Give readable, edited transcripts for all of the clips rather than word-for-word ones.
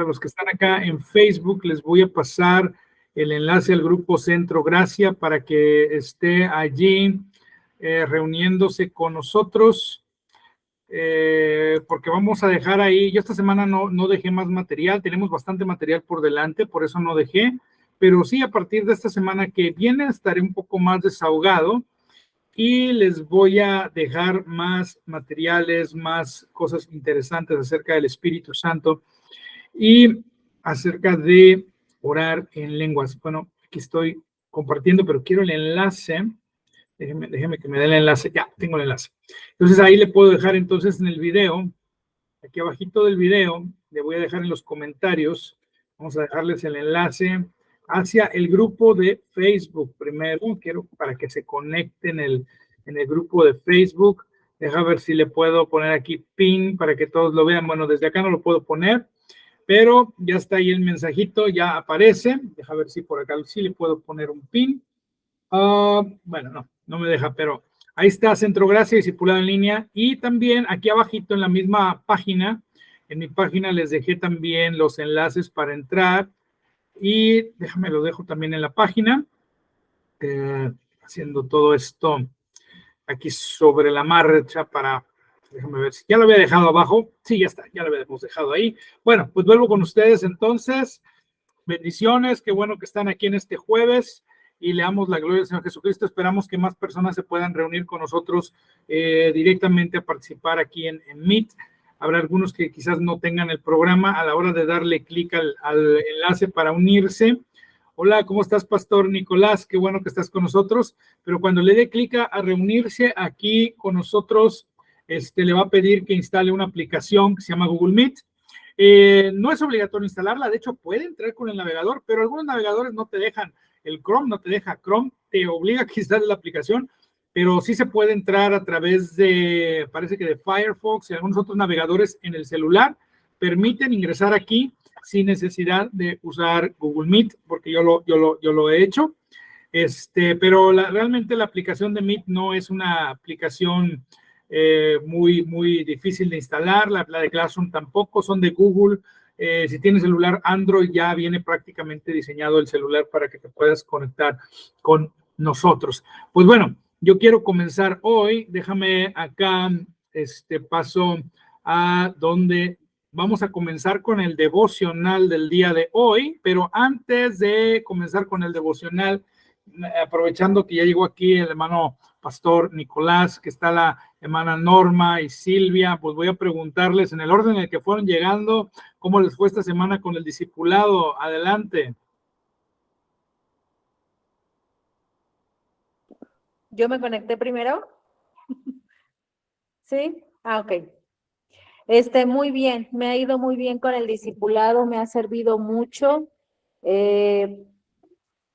para los que están acá en Facebook, les voy a pasar el enlace al grupo Centro Gracia para que esté allí reuniéndose con nosotros, porque vamos a dejar ahí, yo esta semana no dejé más material, tenemos bastante material por delante, por eso no dejé, pero sí a partir de esta semana que viene estaré un poco más desahogado y les voy a dejar más materiales, más cosas interesantes acerca del Espíritu Santo y acerca de orar en lenguas. Bueno, aquí estoy compartiendo, pero quiero el enlace. Déjeme que me dé el enlace. Ya, tengo el enlace. Entonces ahí le puedo dejar entonces en el video, aquí abajito del video, le voy a dejar en los comentarios, vamos a dejarles el enlace hacia el grupo de Facebook primero. Quiero para que se conecten en el grupo de Facebook. Deja ver si le puedo poner aquí pin para que todos lo vean. Bueno, desde acá no lo puedo poner, pero ya está ahí el mensajito, ya aparece. Deja ver si por acá sí le puedo poner un pin. Bueno, no me deja, pero ahí está Centro Gracia Discipulado en Línea. Y también aquí abajito en la misma página, en mi página les dejé también los enlaces para entrar. Y déjame lo dejo también en la página, haciendo todo esto aquí sobre la marcha para, déjame ver si ya lo había dejado abajo. Sí, ya está, ya lo habíamos dejado ahí. Bueno, pues vuelvo con ustedes entonces. Bendiciones, qué bueno que están aquí en este jueves y le damos la gloria al Señor Jesucristo. Esperamos que más personas se puedan reunir con nosotros directamente a participar aquí en Meet. Habrá algunos que quizás no tengan el programa a la hora de darle clic al enlace para unirse. Hola, ¿cómo estás, Pastor Nicolás? Qué bueno que estás con nosotros, pero cuando le dé clic a reunirse aquí con nosotros, le va a pedir que instale una aplicación que se llama Google Meet. No es obligatorio instalarla, de hecho puede entrar con el navegador, pero algunos navegadores no te dejan, el Chrome no te deja, Chrome te obliga a que instales la aplicación, pero sí se puede entrar a través de, parece que de Firefox y algunos otros navegadores en el celular, permiten ingresar aquí sin necesidad de usar Google Meet, porque yo lo he hecho, pero realmente la aplicación de Meet no es una aplicación muy difícil de instalar, la de Classroom tampoco, son de Google. Si tienes celular Android, ya viene prácticamente diseñado el celular para que te puedas conectar con nosotros. Pues bueno, yo quiero comenzar hoy, déjame acá, paso a donde vamos a comenzar con el devocional del día de hoy, pero antes de comenzar con el devocional, aprovechando que ya llegó aquí el hermano Pastor Nicolás, que está la hermana Norma y Silvia, pues voy a preguntarles en el orden en el que fueron llegando, ¿cómo les fue esta semana con el discipulado? Adelante. ¿Yo me conecté primero? ¿Sí? Ok. Muy bien, me ha ido muy bien con el discipulado, me ha servido mucho.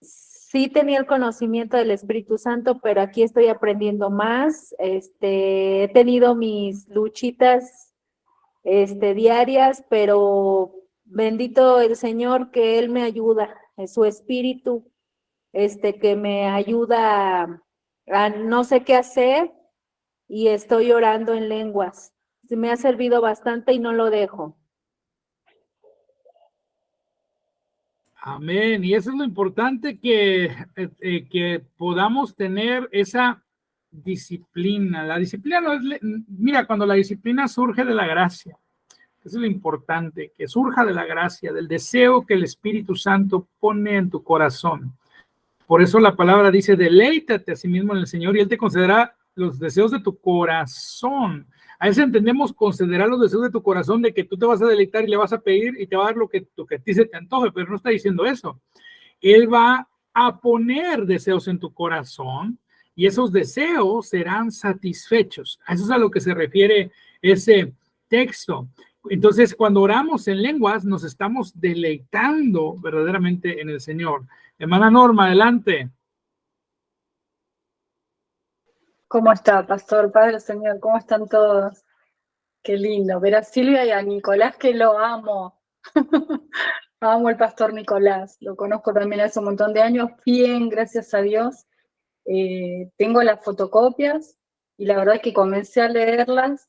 Sí tenía el conocimiento del Espíritu Santo, pero aquí estoy aprendiendo más. He tenido mis luchitas, diarias, pero bendito el Señor que Él me ayuda, es su Espíritu, que me ayuda a no sé qué hacer y estoy orando en lenguas. Me ha servido bastante y no lo dejo. Amén. Y eso es lo importante, que podamos tener esa disciplina. La disciplina no es, mira, cuando la disciplina surge de la gracia, eso es lo importante, que surja de la gracia, del deseo que el Espíritu Santo pone en tu corazón. Por eso la palabra dice, deleítate a sí mismo en el Señor y Él te concederá los deseos de tu corazón. A veces entendemos considerar los deseos de tu corazón, de que tú te vas a deleitar y le vas a pedir y te va a dar lo que a ti se te antoje, pero no está diciendo eso. Él va a poner deseos en tu corazón y esos deseos serán satisfechos. A eso es a lo que se refiere ese texto. Entonces, cuando oramos en lenguas, nos estamos deleitando verdaderamente en el Señor. Hermana Norma, adelante. ¿Cómo está, Pastor? Padre Señor, ¿cómo están todos? Qué lindo ver a Silvia y a Nicolás, que lo amo. Amo al Pastor Nicolás, lo conozco también hace un montón de años, bien, gracias a Dios. Tengo las fotocopias y la verdad es que comencé a leerlas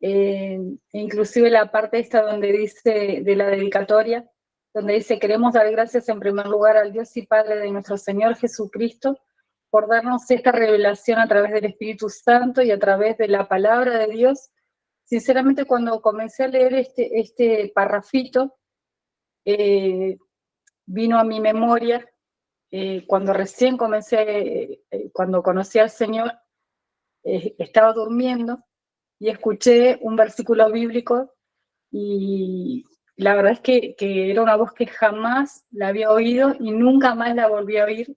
inclusive la parte esta donde dice, de la dedicatoria, donde dice: queremos dar gracias en primer lugar al Dios y Padre de nuestro Señor Jesucristo, por darnos esta revelación a través del Espíritu Santo y a través de la palabra de Dios. Sinceramente, cuando comencé a leer este parrafito, vino a mi memoria cuando recién comencé, cuando conocí al Señor, estaba durmiendo y escuché un versículo bíblico, y la verdad es que era una voz que jamás la había oído y nunca más la volví a oír,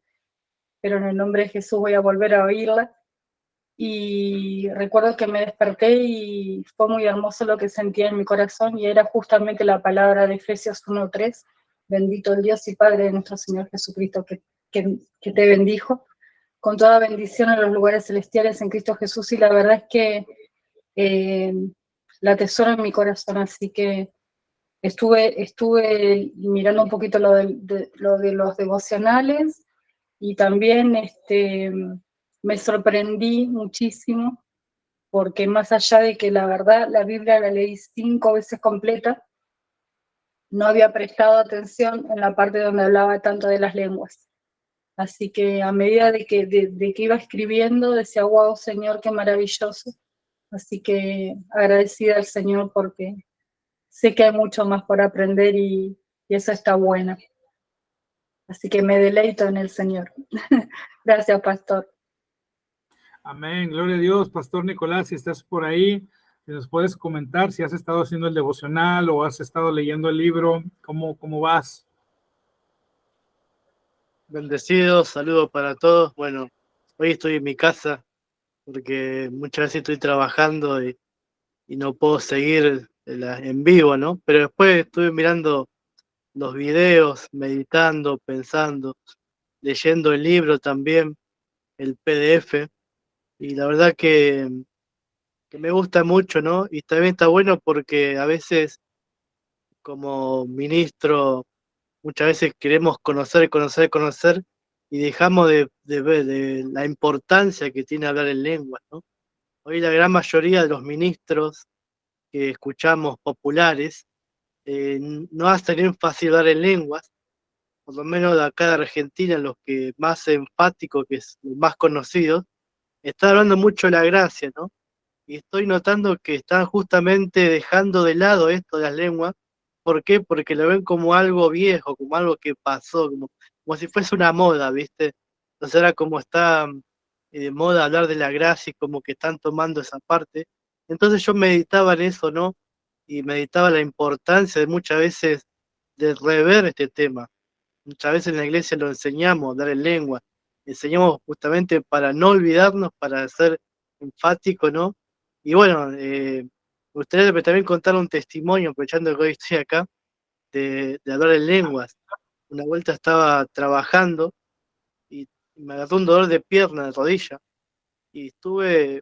pero en el nombre de Jesús voy a volver a oírla. Y recuerdo que me desperté y fue muy hermoso lo que sentía en mi corazón, y era justamente la palabra de Efesios 1:3: bendito el Dios y Padre de nuestro Señor Jesucristo, que te bendijo con toda bendición en los lugares celestiales en Cristo Jesús. Y la verdad es que la atesoro en mi corazón. Así que estuve mirando un poquito lo de los devocionales, y también me sorprendí muchísimo, porque más allá de que la verdad la Biblia la leí 5 veces completa, no había prestado atención en la parte donde hablaba tanto de las lenguas. Así que a medida de que iba escribiendo, decía: wow, Señor, qué maravilloso. Así que agradecida al Señor, porque sé que hay mucho más por aprender, y eso está bueno. Así que me deleito en el Señor. Gracias, pastor. Amén, gloria a Dios. Pastor Nicolás, si estás por ahí, si nos puedes comentar si has estado haciendo el devocional o has estado leyendo el libro, ¿cómo vas? Bendecidos, saludos para todos. Bueno, hoy estoy en mi casa porque muchas veces estoy trabajando y no puedo seguir en vivo, ¿no? Pero después estuve mirando los videos, meditando, pensando, leyendo el libro también, el PDF, y la verdad que me gusta mucho, ¿no? Y también está bueno porque a veces como ministro muchas veces queremos conocer, conocer, conocer, y dejamos de ver de la importancia que tiene hablar en lengua, ¿no? Hoy la gran mayoría de los ministros que escuchamos populares no hacen énfasis en hablar en lenguas, por lo menos de acá de Argentina, los que más enfáticos, que es los más conocidos, están hablando mucho de la gracia, ¿no? Y estoy notando que están justamente dejando de lado esto de las lenguas. ¿Por qué? Porque lo ven como algo viejo, como algo que pasó, como si fuese una moda, ¿viste? Entonces ahora como está de moda hablar de la gracia y como que están tomando esa parte. Entonces yo meditaba en eso, ¿no? Y meditaba la importancia de muchas veces de rever este tema. Muchas veces en la iglesia lo enseñamos, hablar en lengua. Enseñamos justamente para no olvidarnos, para ser enfático, ¿no? Y bueno, me gustaría también contar un testimonio, aprovechando que hoy estoy acá, de hablar en lenguas. Una vuelta estaba trabajando y me agarró un dolor de pierna, de rodilla, y estuve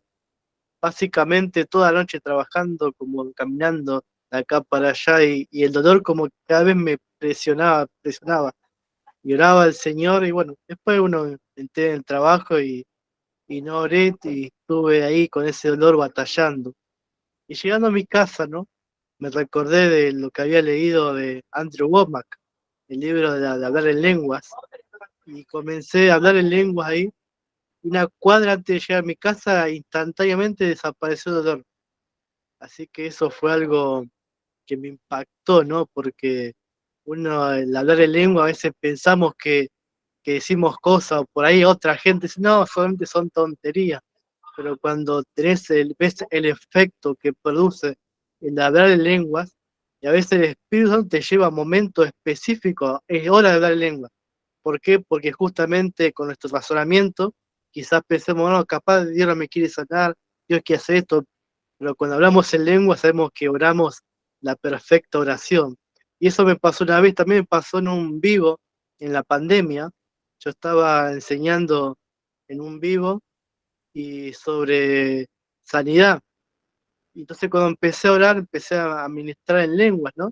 básicamente toda la noche trabajando, como caminando de acá para allá, y el dolor como que cada vez me presionaba. Y oraba al Señor, y bueno, después uno entré en el trabajo y no oré, y estuve ahí con ese dolor batallando. Y llegando a mi casa, ¿no? Me recordé de lo que había leído de Andrew Wommack, el libro de hablar en lenguas, y comencé a hablar en lenguas ahí. Una cuadra antes de llegar a mi casa, instantáneamente desapareció el dolor. Así que eso fue algo que me impactó, ¿no? Porque uno, al hablar en lengua, a veces pensamos que decimos cosas, o por ahí otra gente dice: no, solamente son tonterías. Pero cuando ves el efecto que produce el hablar en lenguas, y a veces el Espíritu Santo te lleva a momentos específicos, es hora de hablar en lengua. ¿Por qué? Porque justamente con nuestro razonamiento, quizás pensemos: no, capaz Dios no me quiere sanar, Dios quiere hacer esto, pero cuando hablamos en lengua sabemos que oramos la perfecta oración. Y eso me pasó una vez, también me pasó en un vivo, en la pandemia. Yo estaba enseñando en un vivo y sobre sanidad. Y entonces cuando empecé a orar, empecé a ministrar en lenguas, ¿no?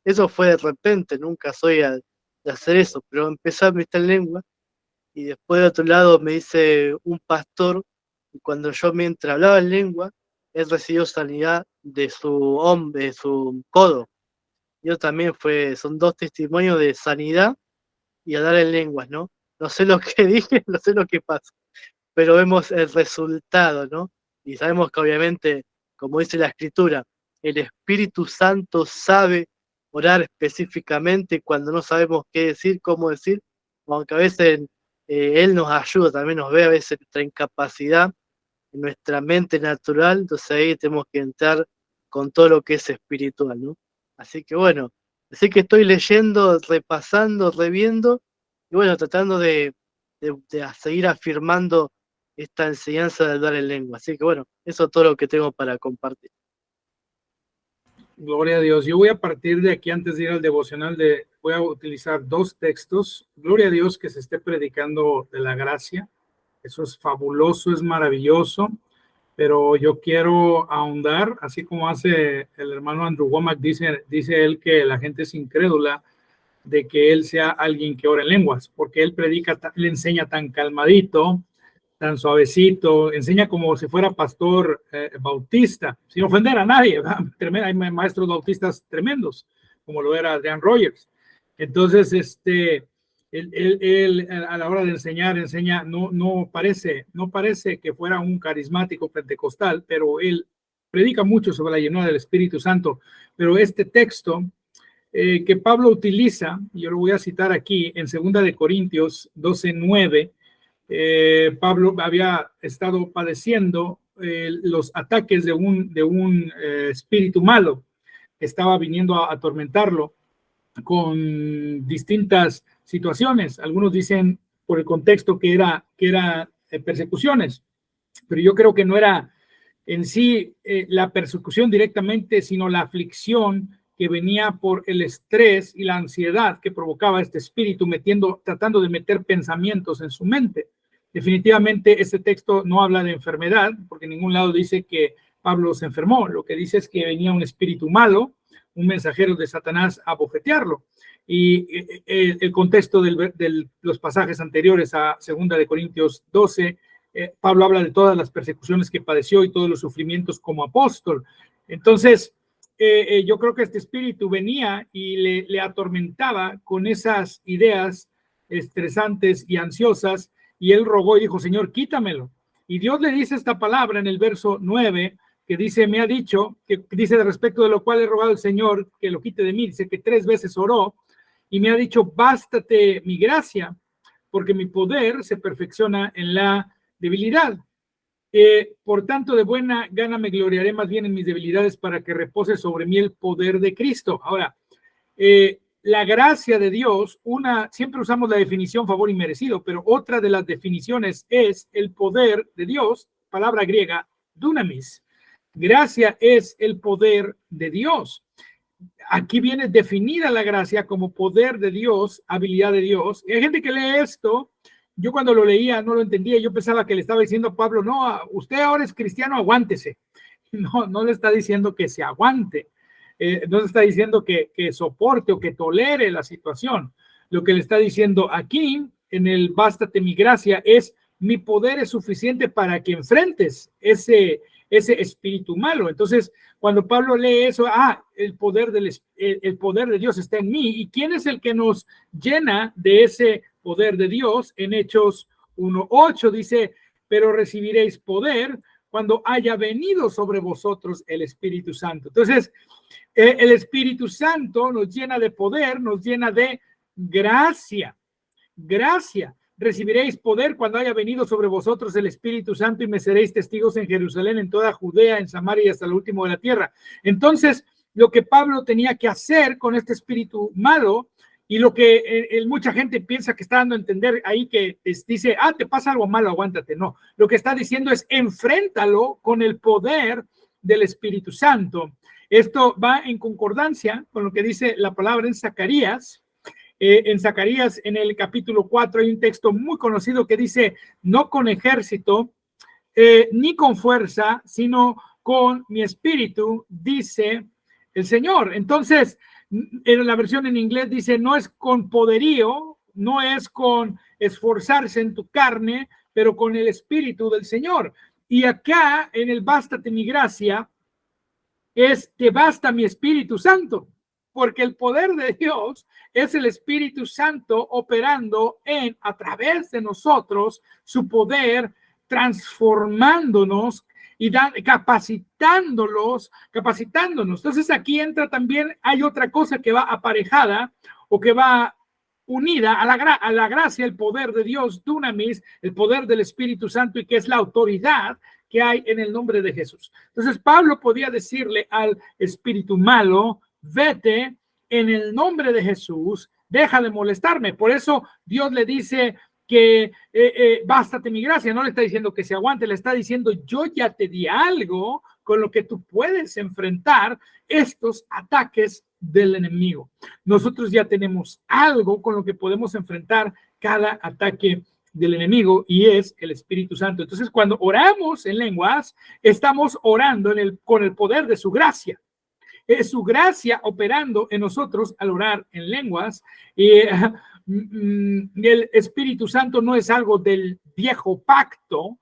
Eso fue de repente, nunca soy de hacer eso, pero empecé a ministrar en lenguas, y después de otro lado me dice un pastor, y cuando yo mientras hablaba en lengua, él recibió sanidad de su hombre, de su codo. Yo también son dos testimonios de sanidad y hablar en lenguas, ¿no? No sé lo que dije, no sé lo que pasó, pero vemos el resultado, ¿no? Y sabemos que obviamente, como dice la Escritura, el Espíritu Santo sabe orar específicamente cuando no sabemos qué decir, cómo decir, aunque a veces Él nos ayuda, también nos ve a veces nuestra incapacidad, en nuestra mente natural, entonces ahí tenemos que entrar con todo lo que es espiritual, ¿no? Así que bueno, así que estoy leyendo, repasando, reviendo, y bueno, tratando de seguir afirmando esta enseñanza de hablar en lengua. Así que bueno, eso es todo lo que tengo para compartir. Gloria a Dios. Yo voy a partir de aquí, antes de ir al devocional, voy a utilizar dos textos. Gloria a Dios que se esté predicando de la gracia. Eso es fabuloso, es maravilloso. Pero yo quiero ahondar, así como hace el hermano Andrew Womack, dice él que la gente es incrédula de que él sea alguien que ora en lenguas, porque él predica, le enseña tan calmadito, tan suavecito, enseña como si fuera pastor bautista, sin ofender a nadie, ¿verdad? Hay maestros bautistas tremendos, como lo era Adrian Rogers. Entonces, él a la hora de enseña, no parece que fuera un carismático pentecostal, pero él predica mucho sobre la llenura del Espíritu Santo. Pero este texto que Pablo utiliza, yo lo voy a citar aquí en 2 de Corintios 12:9, Pablo había estado padeciendo los ataques de un espíritu malo que estaba viniendo a atormentarlo con distintas situaciones. Algunos dicen por el contexto que era persecuciones, pero yo creo que no era en sí la persecución directamente, sino la aflicción que venía por el estrés y la ansiedad que provocaba este espíritu, tratando de meter pensamientos en su mente. Definitivamente este texto no habla de enfermedad, porque en ningún lado dice que Pablo se enfermó. Lo que dice es que venía un espíritu malo, un mensajero de Satanás a bofetearlo. Y el contexto de los pasajes anteriores a 2 de Corintios 12, Pablo habla de todas las persecuciones que padeció y todos los sufrimientos como apóstol. Entonces, yo creo que este espíritu venía y le atormentaba con esas ideas estresantes y ansiosas, y él rogó y dijo, Señor, quítamelo. Y Dios le dice esta palabra en el verso 9, que dice, me ha dicho, que dice de respecto de lo cual he rogado al Señor que lo quite de mí. Dice que 3 veces oró y me ha dicho, bástate mi gracia, porque mi poder se perfecciona en la debilidad. Por tanto, de buena gana me gloriaré más bien en mis debilidades para que repose sobre mí el poder de Cristo. Ahora, la gracia de Dios, siempre usamos la definición favor y merecido, pero otra de las definiciones es el poder de Dios, palabra griega, dunamis. Gracia es el poder de Dios. Aquí viene definida la gracia como poder de Dios, habilidad de Dios. Y hay gente que lee esto. Yo cuando lo leía no lo entendía. Yo pensaba que le estaba diciendo a Pablo, no, usted ahora es cristiano, aguántese. No le está diciendo que se aguante. No le está diciendo que soporte o que tolere la situación. Lo que le está diciendo aquí, en el bástate mi gracia, es mi poder es suficiente para que enfrentes ese espíritu malo. Entonces, cuando Pablo lee eso, el poder de Dios está en mí. ¿Y quién es el que nos llena de ese poder de Dios? En Hechos 1:8 dice, pero recibiréis poder cuando haya venido sobre vosotros el Espíritu Santo. Entonces, el Espíritu Santo nos llena de poder, nos llena de gracia. Gracia. Recibiréis poder cuando haya venido sobre vosotros el Espíritu Santo y me seréis testigos en Jerusalén, en toda Judea, en Samaria y hasta lo último de la tierra. Entonces, lo que Pablo tenía que hacer con este espíritu malo, y lo que mucha gente piensa que está dando a entender ahí, que dice, te pasa algo malo, aguántate. No, lo que está diciendo es enfréntalo con el poder del Espíritu Santo. Esto va en concordancia con lo que dice la palabra en Zacarías. En Zacarías, en el capítulo 4, hay un texto muy conocido que dice, no con ejército, ni con fuerza, sino con mi espíritu, dice el Señor. Entonces, en la versión en inglés dice, no es con poderío, no es con esforzarse en tu carne, pero con el espíritu del Señor. Y acá en el bástate mi gracia es te basta mi Espíritu Santo, porque el poder de Dios es el Espíritu Santo operando a través de nosotros, su poder transformándonos y capacitándonos. Entonces aquí entra también, hay otra cosa que va aparejada o que va unida a la gracia, el poder de Dios, dunamis, el poder del Espíritu Santo, y que es la autoridad que hay en el nombre de Jesús. Entonces Pablo podía decirle al espíritu malo, vete en el nombre de Jesús, deja de molestarme. Por eso Dios le dice que bástate mi gracia. No le está diciendo que se aguante, le está diciendo yo ya te di algo con lo que tú puedes enfrentar estos ataques del enemigo. Nosotros ya tenemos algo con lo que podemos enfrentar cada ataque del enemigo, y es el Espíritu Santo. Entonces, cuando oramos en lenguas, estamos orando con el poder de su gracia. Es su gracia operando en nosotros al orar en lenguas. Y el Espíritu Santo no es algo del viejo pacto,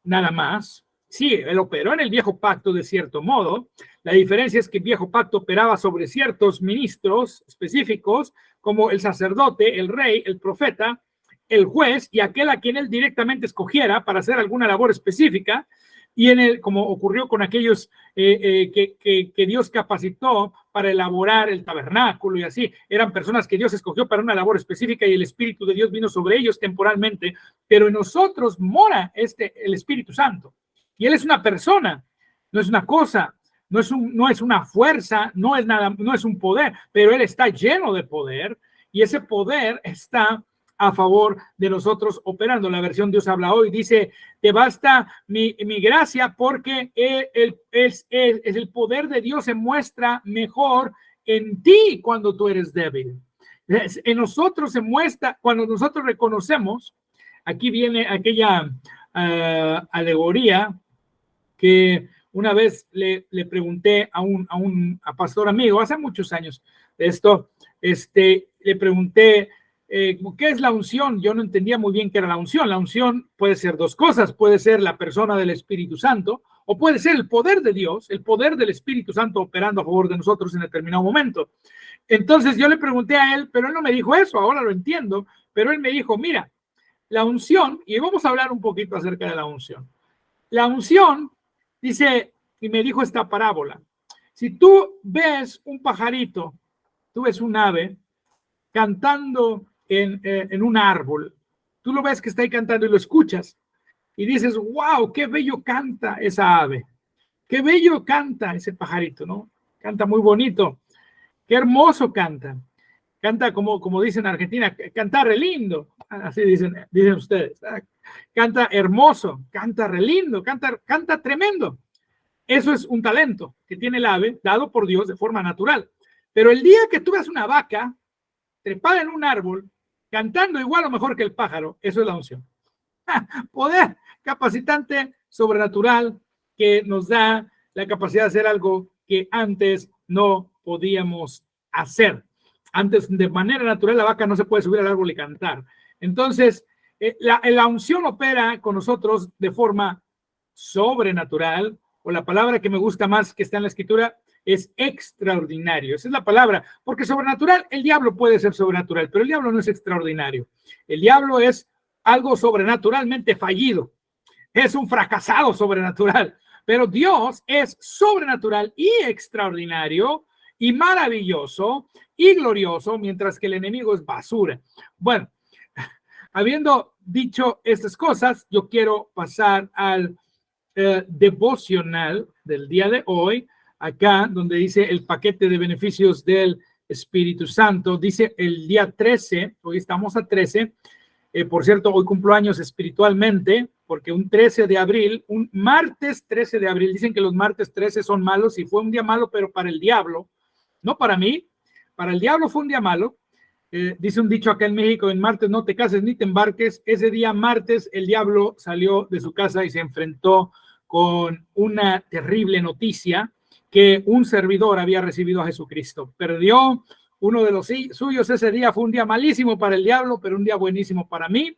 nada más. Sí, él operó en el viejo pacto de cierto modo. La diferencia es que el viejo pacto operaba sobre ciertos ministros específicos, como el sacerdote, el rey, el profeta, el juez y aquel a quien él directamente escogiera para hacer alguna labor específica. Y como ocurrió con aquellos que Dios capacitó para elaborar el tabernáculo y así, eran personas que Dios escogió para una labor específica y el Espíritu de Dios vino sobre ellos temporalmente, pero en nosotros mora el Espíritu Santo. Y él es una persona, no es una cosa, no es una fuerza, no es nada, no es un poder, pero él está lleno de poder y ese poder está a favor de nosotros operando. La versión Dios habla hoy dice, te basta mi gracia, porque el poder de Dios se muestra mejor en ti cuando tú eres débil. En nosotros se muestra cuando nosotros reconocemos. Aquí viene aquella alegoría que una vez le pregunté a un pastor amigo hace muchos años de esto, le pregunté ¿qué es la unción? Yo no entendía muy bien qué era la unción. La unción puede ser dos cosas, puede ser la persona del Espíritu Santo o puede ser el poder de Dios, el poder del Espíritu Santo operando a favor de nosotros en determinado momento. Entonces yo le pregunté a él, pero él no me dijo eso, ahora lo entiendo, pero él me dijo, mira, la unción, y vamos a hablar un poquito acerca de la unción. La unción dice, y me dijo esta parábola, si tú ves un pajarito, tú ves un ave cantando en un árbol, tú lo ves que está ahí cantando y lo escuchas y dices, wow, qué bello canta esa ave, qué bello canta ese pajarito, ¿no? Canta muy bonito, qué hermoso canta como dicen en Argentina, canta re lindo, así dicen ustedes, canta hermoso, canta re lindo, canta tremendo. Eso es un talento que tiene el ave dado por Dios de forma natural, pero el día que tú ves una vaca trepada en un árbol, cantando igual o mejor que el pájaro, eso es la unción. Poder capacitante sobrenatural que nos da la capacidad de hacer algo que antes no podíamos hacer. Antes, de manera natural, la vaca no se puede subir al árbol y cantar. Entonces, la unción opera con nosotros de forma sobrenatural, o la palabra que me gusta más que está en la Escritura es extraordinario. Esa es la palabra, porque sobrenatural, el diablo puede ser sobrenatural, pero el diablo no es extraordinario. El diablo es algo sobrenaturalmente fallido, es un fracasado sobrenatural, pero Dios es sobrenatural y extraordinario y maravilloso y glorioso, mientras que el enemigo es basura. Bueno, habiendo dicho estas cosas, yo quiero pasar al devocional del día de hoy, acá donde dice el paquete de beneficios del Espíritu Santo. Dice el día 13, hoy estamos a 13, por cierto, hoy cumplo años espiritualmente, porque un 13 de abril, un martes 13 de abril, dicen que los martes 13 son malos y fue un día malo, pero para el diablo, no para mí, para el diablo fue un día malo. Dice un dicho acá en México, en martes no te cases ni te embarques. Ese día martes el diablo salió de su casa y se enfrentó con una terrible noticia, que un servidor había recibido a Jesucristo. Perdió uno de los suyos. Ese día fue un día malísimo para el diablo, pero un día buenísimo para mí.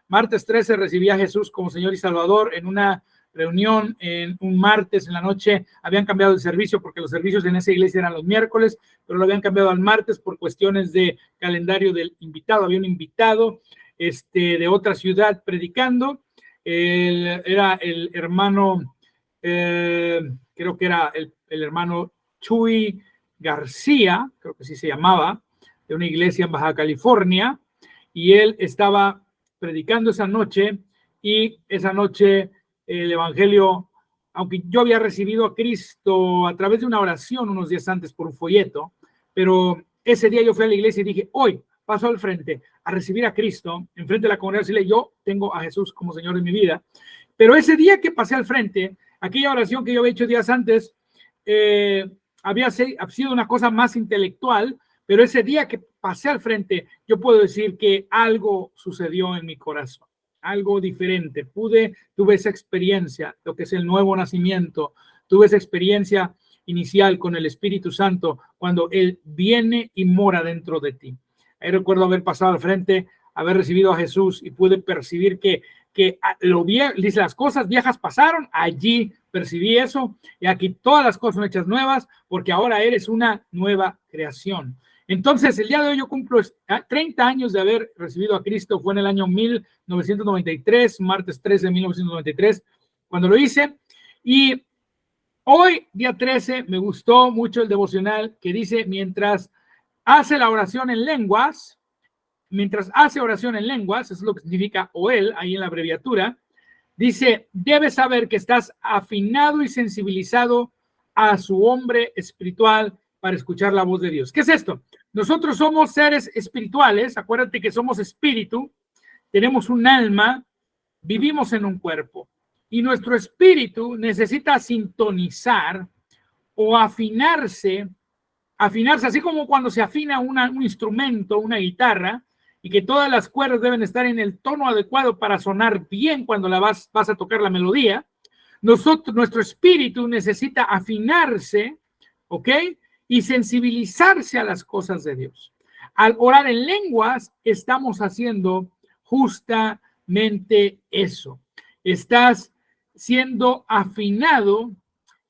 Martes 13 recibí a Jesús como Señor y Salvador en una reunión en un martes en la noche. Habían cambiado el servicio porque los servicios en esa iglesia eran los miércoles, pero lo habían cambiado al martes por cuestiones de calendario del invitado. Había un invitado de otra ciudad predicando. Era el hermano, creo que era el hermano Chuy García, creo que sí se llamaba, de una iglesia en Baja California, y él estaba predicando esa noche, y esa noche el evangelio, aunque yo había recibido a Cristo a través de una oración unos días antes por un folleto, pero ese día yo fui a la iglesia y dije, hoy paso al frente a recibir a Cristo, enfrente de la comunidad, decirle, yo tengo a Jesús como Señor de mi vida. Pero ese día que pasé al frente, aquella oración que yo había hecho días antes, había sido una cosa más intelectual, pero ese día que pasé al frente, yo puedo decir que algo sucedió en mi corazón, algo diferente. Tuve esa experiencia, lo que es el nuevo nacimiento, tuve esa experiencia inicial con el Espíritu Santo, cuando Él viene y mora dentro de ti. Ahí recuerdo haber pasado al frente, haber recibido a Jesús y pude percibir que dice, las cosas viejas pasaron, allí percibí eso, y aquí todas las cosas son hechas nuevas, porque ahora eres una nueva creación. Entonces, el día de hoy yo cumplo 30 años de haber recibido a Cristo. Fue en el año 1993, martes 13 de 1993, cuando lo hice. Y hoy, día 13, me gustó mucho el devocional que dice, mientras hace oración en lenguas, eso es lo que significa OEL, ahí en la abreviatura, dice, debes saber que estás afinado y sensibilizado a su hombre espiritual para escuchar la voz de Dios. ¿Qué es esto? Nosotros somos seres espirituales, acuérdate que somos espíritu, tenemos un alma, vivimos en un cuerpo, y nuestro espíritu necesita sintonizar o afinarse, así como cuando se afina un instrumento, una guitarra, y que todas las cuerdas deben estar en el tono adecuado para sonar bien cuando vas a tocar la melodía. Nuestro espíritu necesita afinarse, ¿ok? Y sensibilizarse a las cosas de Dios. Al orar en lenguas, estamos haciendo justamente eso. Estás siendo afinado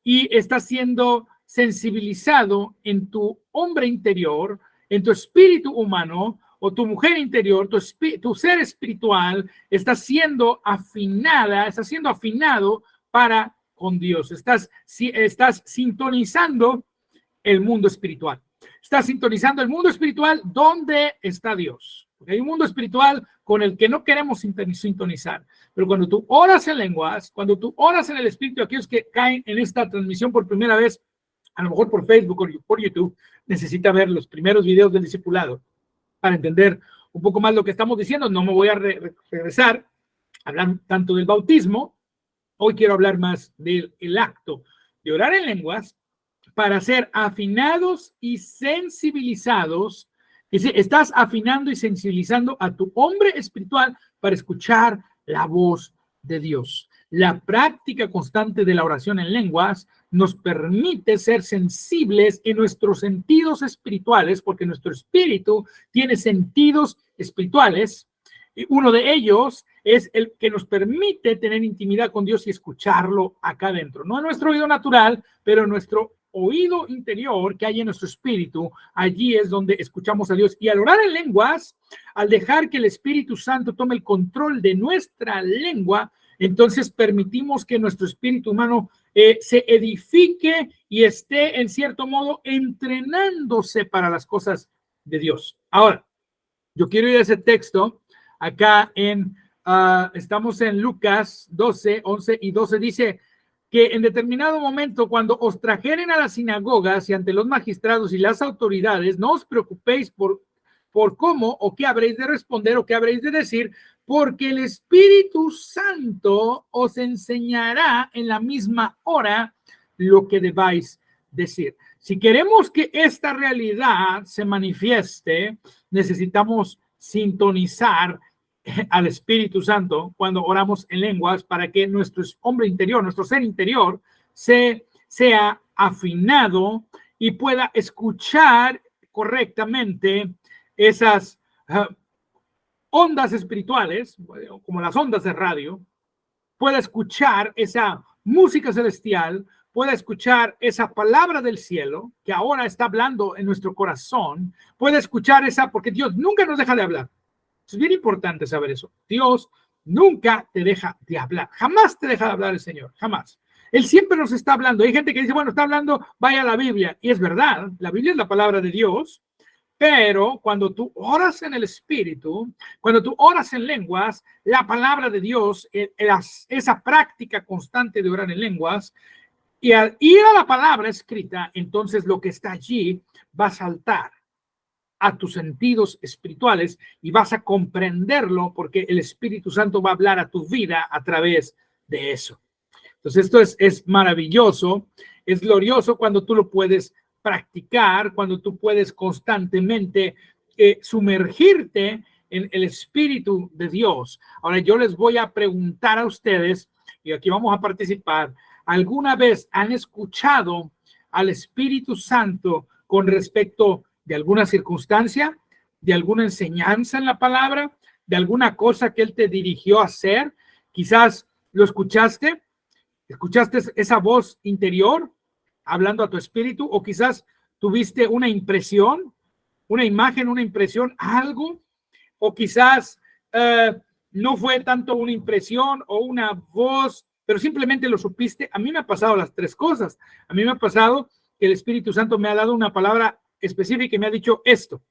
y estás siendo sensibilizado en tu hombre interior, en tu espíritu humano, o tu mujer interior, tu ser espiritual está siendo afinado para con Dios. Estás sintonizando el mundo espiritual. Estás sintonizando el mundo espiritual donde está Dios. Porque hay un mundo espiritual con el que no queremos sintonizar. Pero cuando tú oras en lenguas, cuando tú oras en el espíritu, aquellos que caen en esta transmisión por primera vez, a lo mejor por Facebook o por YouTube, necesita ver los primeros videos del discipulado para entender un poco más lo que estamos diciendo. No me voy a regresar a hablar tanto del bautismo. Hoy quiero hablar más del acto de orar en lenguas para ser afinados y sensibilizados. Estás afinando y sensibilizando a tu hombre espiritual para escuchar la voz de Dios. La práctica constante de la oración en lenguas nos permite ser sensibles en nuestros sentidos espirituales, porque nuestro espíritu tiene sentidos espirituales, y uno de ellos es el que nos permite tener intimidad con Dios y escucharlo acá adentro. No en nuestro oído natural, pero en nuestro oído interior que hay en nuestro espíritu. Allí es donde escuchamos a Dios. Y al orar en lenguas, al dejar que el Espíritu Santo tome el control de nuestra lengua, entonces permitimos que nuestro espíritu humano se edifique y esté en cierto modo entrenándose para las cosas de Dios. Ahora, yo quiero ir a ese texto acá estamos en Lucas 12, 11 y 12, dice que en determinado momento, cuando os trajeren a las sinagogas y ante los magistrados y las autoridades, no os preocupéis por cómo o qué habréis de responder o qué habréis de decir, porque el Espíritu Santo os enseñará en la misma hora lo que debáis decir. Si queremos que esta realidad se manifieste, necesitamos sintonizar al Espíritu Santo cuando oramos en lenguas para que nuestro hombre interior, nuestro ser interior, sea afinado y pueda escuchar correctamente esas ondas espirituales, como las ondas de radio, pueda escuchar esa música celestial, pueda escuchar esa palabra del cielo que ahora está hablando en nuestro corazón, pueda escuchar esa, porque Dios nunca nos deja de hablar. Es bien importante saber eso. Dios nunca te deja de hablar, jamás te deja de hablar el Señor, jamás. Él siempre nos está hablando. Hay gente que dice, bueno, está hablando, vaya a la Biblia. Y es verdad, la Biblia es la palabra de Dios, pero cuando tú oras en el Espíritu, cuando tú oras en lenguas, la palabra de Dios, esa práctica constante de orar en lenguas, y al ir a la palabra escrita, entonces lo que está allí va a saltar a tus sentidos espirituales y vas a comprenderlo porque el Espíritu Santo va a hablar a tu vida a través de eso. Entonces esto es maravilloso, es glorioso cuando tú lo puedes practicar, cuando tú puedes constantemente sumergirte en el Espíritu de Dios. Ahora yo les voy a preguntar a ustedes, y aquí vamos a participar, ¿alguna vez han escuchado al Espíritu Santo con respecto de alguna circunstancia, de alguna enseñanza en la palabra, de alguna cosa que Él te dirigió a hacer? Quizás lo escuchaste esa voz interior hablando a tu espíritu, o quizás tuviste una impresión, una imagen, una impresión, algo, o quizás no fue tanto una impresión o una voz, pero simplemente lo supiste. A mí me ha pasado las tres cosas. A mí me ha pasado que el Espíritu Santo me ha dado una palabra específica y me ha dicho esto.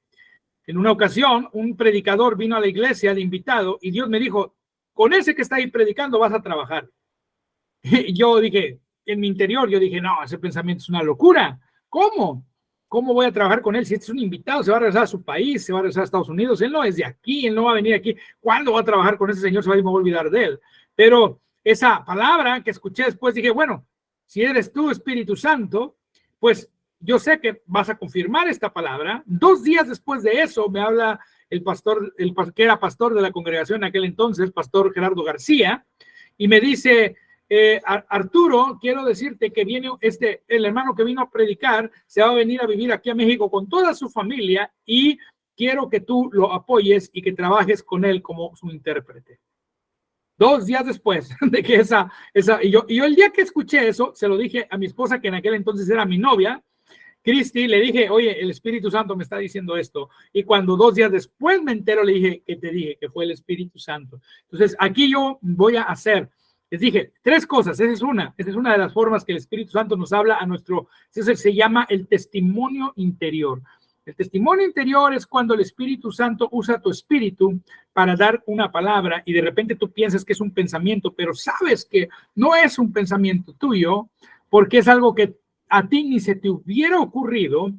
En una ocasión, un predicador vino a la iglesia de invitado y Dios me dijo, con ese que está ahí predicando vas a trabajar. Y yo dije, en mi interior, yo dije, no, ese pensamiento es una locura. ¿Cómo? ¿Cómo voy a trabajar con él? Si este es un invitado, se va a regresar a su país, se va a regresar a Estados Unidos, él no es de aquí, él no va a venir aquí. ¿Cuándo va a trabajar con ese señor? Se va a ir, me voy a olvidar de él. Pero esa palabra que escuché después, dije, bueno, si eres tú, Espíritu Santo, pues yo sé que vas a confirmar esta palabra. 2 días después de eso me habla el pastor, que era pastor de la congregación en aquel entonces, pastor Gerardo García, y me dice, Arturo, quiero decirte que viene el hermano que vino a predicar, se va a venir a vivir aquí a México con toda su familia y quiero que tú lo apoyes y que trabajes con él como su intérprete. 2 días después de que y yo el día que escuché eso, se lo dije a mi esposa, que en aquel entonces era mi novia, Cristi, le dije, oye, el Espíritu Santo me está diciendo esto. Y cuando 2 días después me entero, le dije, que te dije? Que fue el Espíritu Santo. Entonces, aquí yo voy a hacer, les dije, 3 cosas. Esa es una de las formas que el Espíritu Santo nos habla a nuestro, se llama el testimonio interior. El testimonio interior es cuando el Espíritu Santo usa tu espíritu para dar una palabra y de repente tú piensas que es un pensamiento, pero sabes que no es un pensamiento tuyo porque es algo que a ti ni se te hubiera ocurrido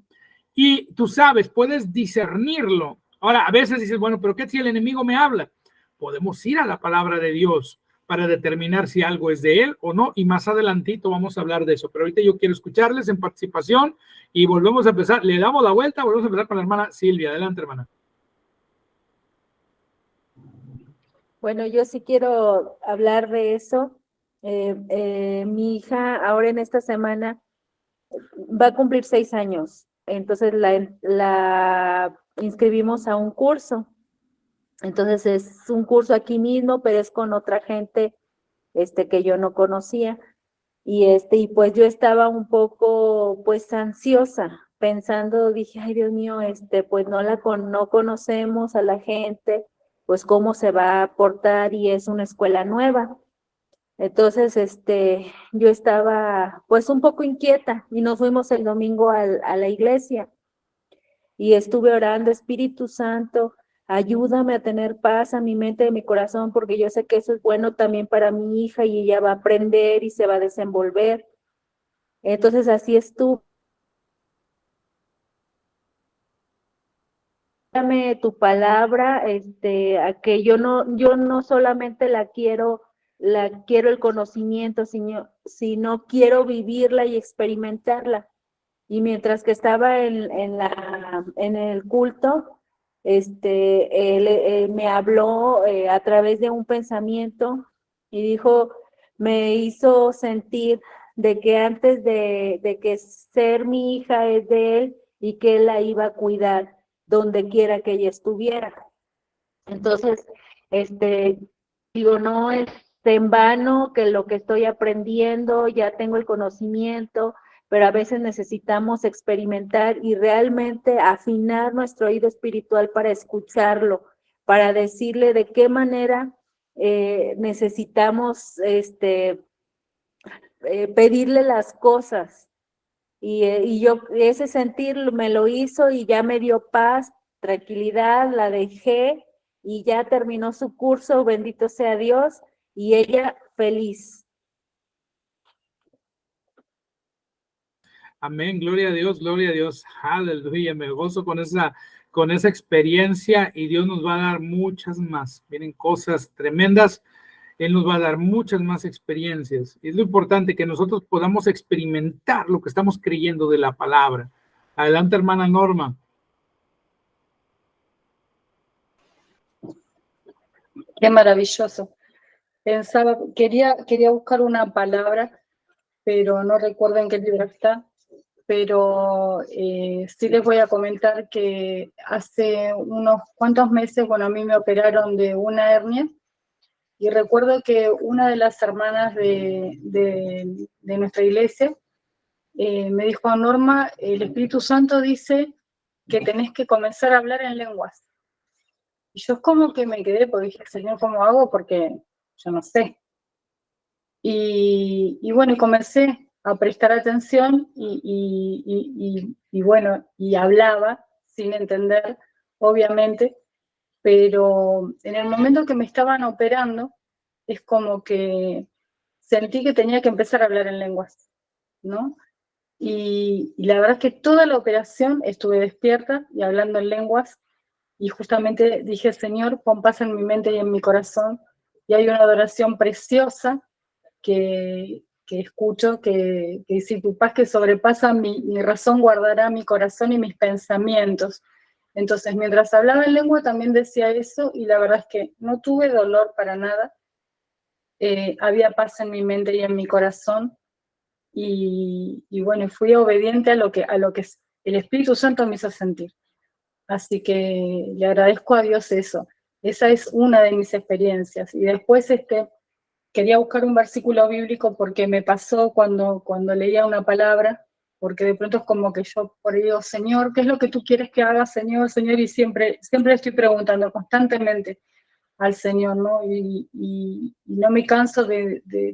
y tú sabes, puedes discernirlo. Ahora, a veces dices, bueno, pero ¿qué si el enemigo me habla? Podemos ir a la palabra de Dios para determinar si algo es de él o no, y más adelantito vamos a hablar de eso, pero ahorita yo quiero escucharles en participación y volvemos a empezar, le damos la vuelta, volvemos a empezar con la hermana Silvia. Adelante, hermana. Bueno, yo sí quiero hablar de eso. Mi hija ahora en esta semana va a cumplir 6 años, entonces la inscribimos a un curso. Entonces es un curso aquí mismo, pero es con otra gente que yo no conocía. Y pues yo estaba un poco pues ansiosa, pensando, dije, ay Dios mío, pues no conocemos a la gente, pues cómo se va a portar y es una escuela nueva. Entonces, yo estaba pues un poco inquieta y nos fuimos el domingo a la iglesia y estuve orando, Espíritu Santo, ayúdame a tener paz a mi mente y a mi corazón, porque yo sé que eso es bueno también para mi hija y ella va a aprender y se va a desenvolver. Entonces, así estuvo. Dame tu palabra, a que yo no solamente la quiero el conocimiento, sino quiero vivirla y experimentarla. Y mientras que estaba en el culto, él me habló a través de un pensamiento y dijo, me hizo sentir de que antes de que ser mi hija es de él y que él la iba a cuidar donde quiera que ella estuviera. Entonces, digo, no es en vano, que lo que estoy aprendiendo, ya tengo el conocimiento, pero a veces necesitamos experimentar y realmente afinar nuestro oído espiritual para escucharlo, para decirle de qué manera necesitamos pedirle las cosas. Y yo ese sentir me lo hizo y ya me dio paz, tranquilidad, la dejé y ya terminó su curso, bendito sea Dios, y ella feliz. Amén, gloria a Dios, aleluya, me gozo con esa experiencia y Dios nos va a dar muchas más, vienen cosas tremendas, Él nos va a dar muchas más experiencias. Y es lo importante que nosotros podamos experimentar lo que estamos creyendo de la palabra. Adelante, hermana Norma. Qué maravilloso. Pensaba, quería buscar una palabra, pero no recuerdo en qué libro está. Pero sí les voy a comentar que hace unos cuantos meses, bueno, a mí me operaron de una hernia y recuerdo que una de las hermanas de nuestra iglesia me dijo: Norma, el Espíritu Santo dice que tenés que comenzar a hablar en lenguas. Y yo como que me quedé, porque dije: Señor, ¿cómo hago? Porque yo no sé. Y bueno, y comencé a prestar atención y bueno, y hablaba sin entender, obviamente, pero en el momento que me estaban operando, es como que sentí que tenía que empezar a hablar en lenguas, ¿no? Y la verdad es que toda la operación estuve despierta y hablando en lenguas, y justamente dije: Señor, pon paz en mi mente y en mi corazón, y hay una adoración preciosa que escucho, que dice: tu paz que sobrepasa mi razón guardará mi corazón y mis pensamientos. Entonces, mientras hablaba en lengua también decía eso, y la verdad es que no tuve dolor para nada, había paz en mi mente y en mi corazón, y bueno, fui obediente a lo que el Espíritu Santo me hizo sentir. Así que le agradezco a Dios eso. Esa es una de mis experiencias. Y después quería buscar un versículo bíblico porque me pasó cuando leía una palabra, porque de pronto es como que yo por ahí digo: Señor, ¿qué es lo que tú quieres que haga, Señor, Señor? Y siempre estoy preguntando constantemente al Señor, ¿no? Y no me canso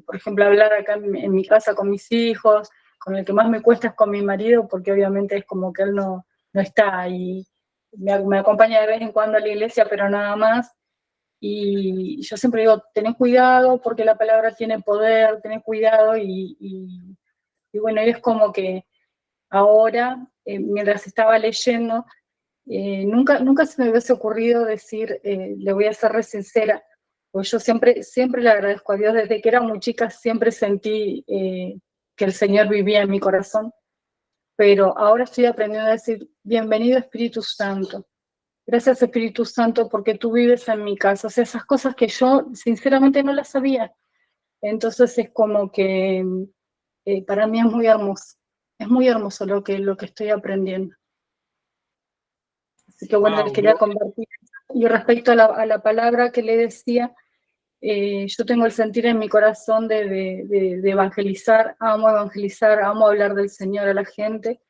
por ejemplo, hablar acá en mi casa con mis hijos. Con el que más me cuesta es con mi marido, porque obviamente es como que él no está ahí. Me acompaña de vez en cuando a la iglesia, pero nada más. Y yo siempre digo: tened cuidado porque la palabra tiene poder, tened cuidado. Y bueno, y es como que ahora, mientras estaba leyendo, nunca se me hubiese ocurrido decir, le voy a ser re sincera, pues yo siempre le agradezco a Dios. Desde que era muy chica siempre sentí que el Señor vivía en mi corazón, pero ahora estoy aprendiendo a decir: bienvenido Espíritu Santo. Gracias, Espíritu Santo, porque tú vives en mi casa. O sea, esas cosas que yo sinceramente no las sabía. Entonces es como que para mí es muy hermoso. Es muy hermoso lo que estoy aprendiendo. Así que bueno, les quería compartir. Y respecto a la palabra que le decía, yo tengo el sentir en mi corazón de evangelizar, amo hablar del Señor a la gente.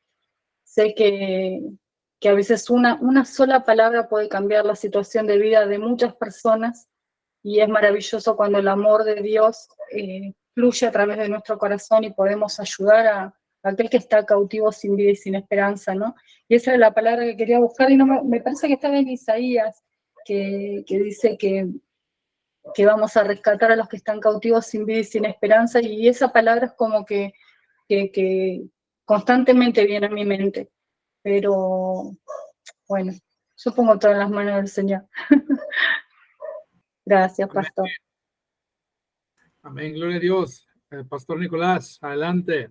Sé que a veces una sola palabra puede cambiar la situación de vida de muchas personas, y es maravilloso cuando el amor de Dios fluye a través de nuestro corazón y podemos ayudar a aquel que está cautivo, sin vida y sin esperanza, ¿no? Y esa es la palabra que quería buscar, y no me parece que estaba en Isaías, que dice que vamos a rescatar a los que están cautivos, sin vida y sin esperanza, y esa palabra es como que constantemente viene a mi mente. Pero bueno, yo pongo todo en las manos del Señor. Gracias, pastor. Amén, gloria a Dios. Pastor Nicolás, adelante.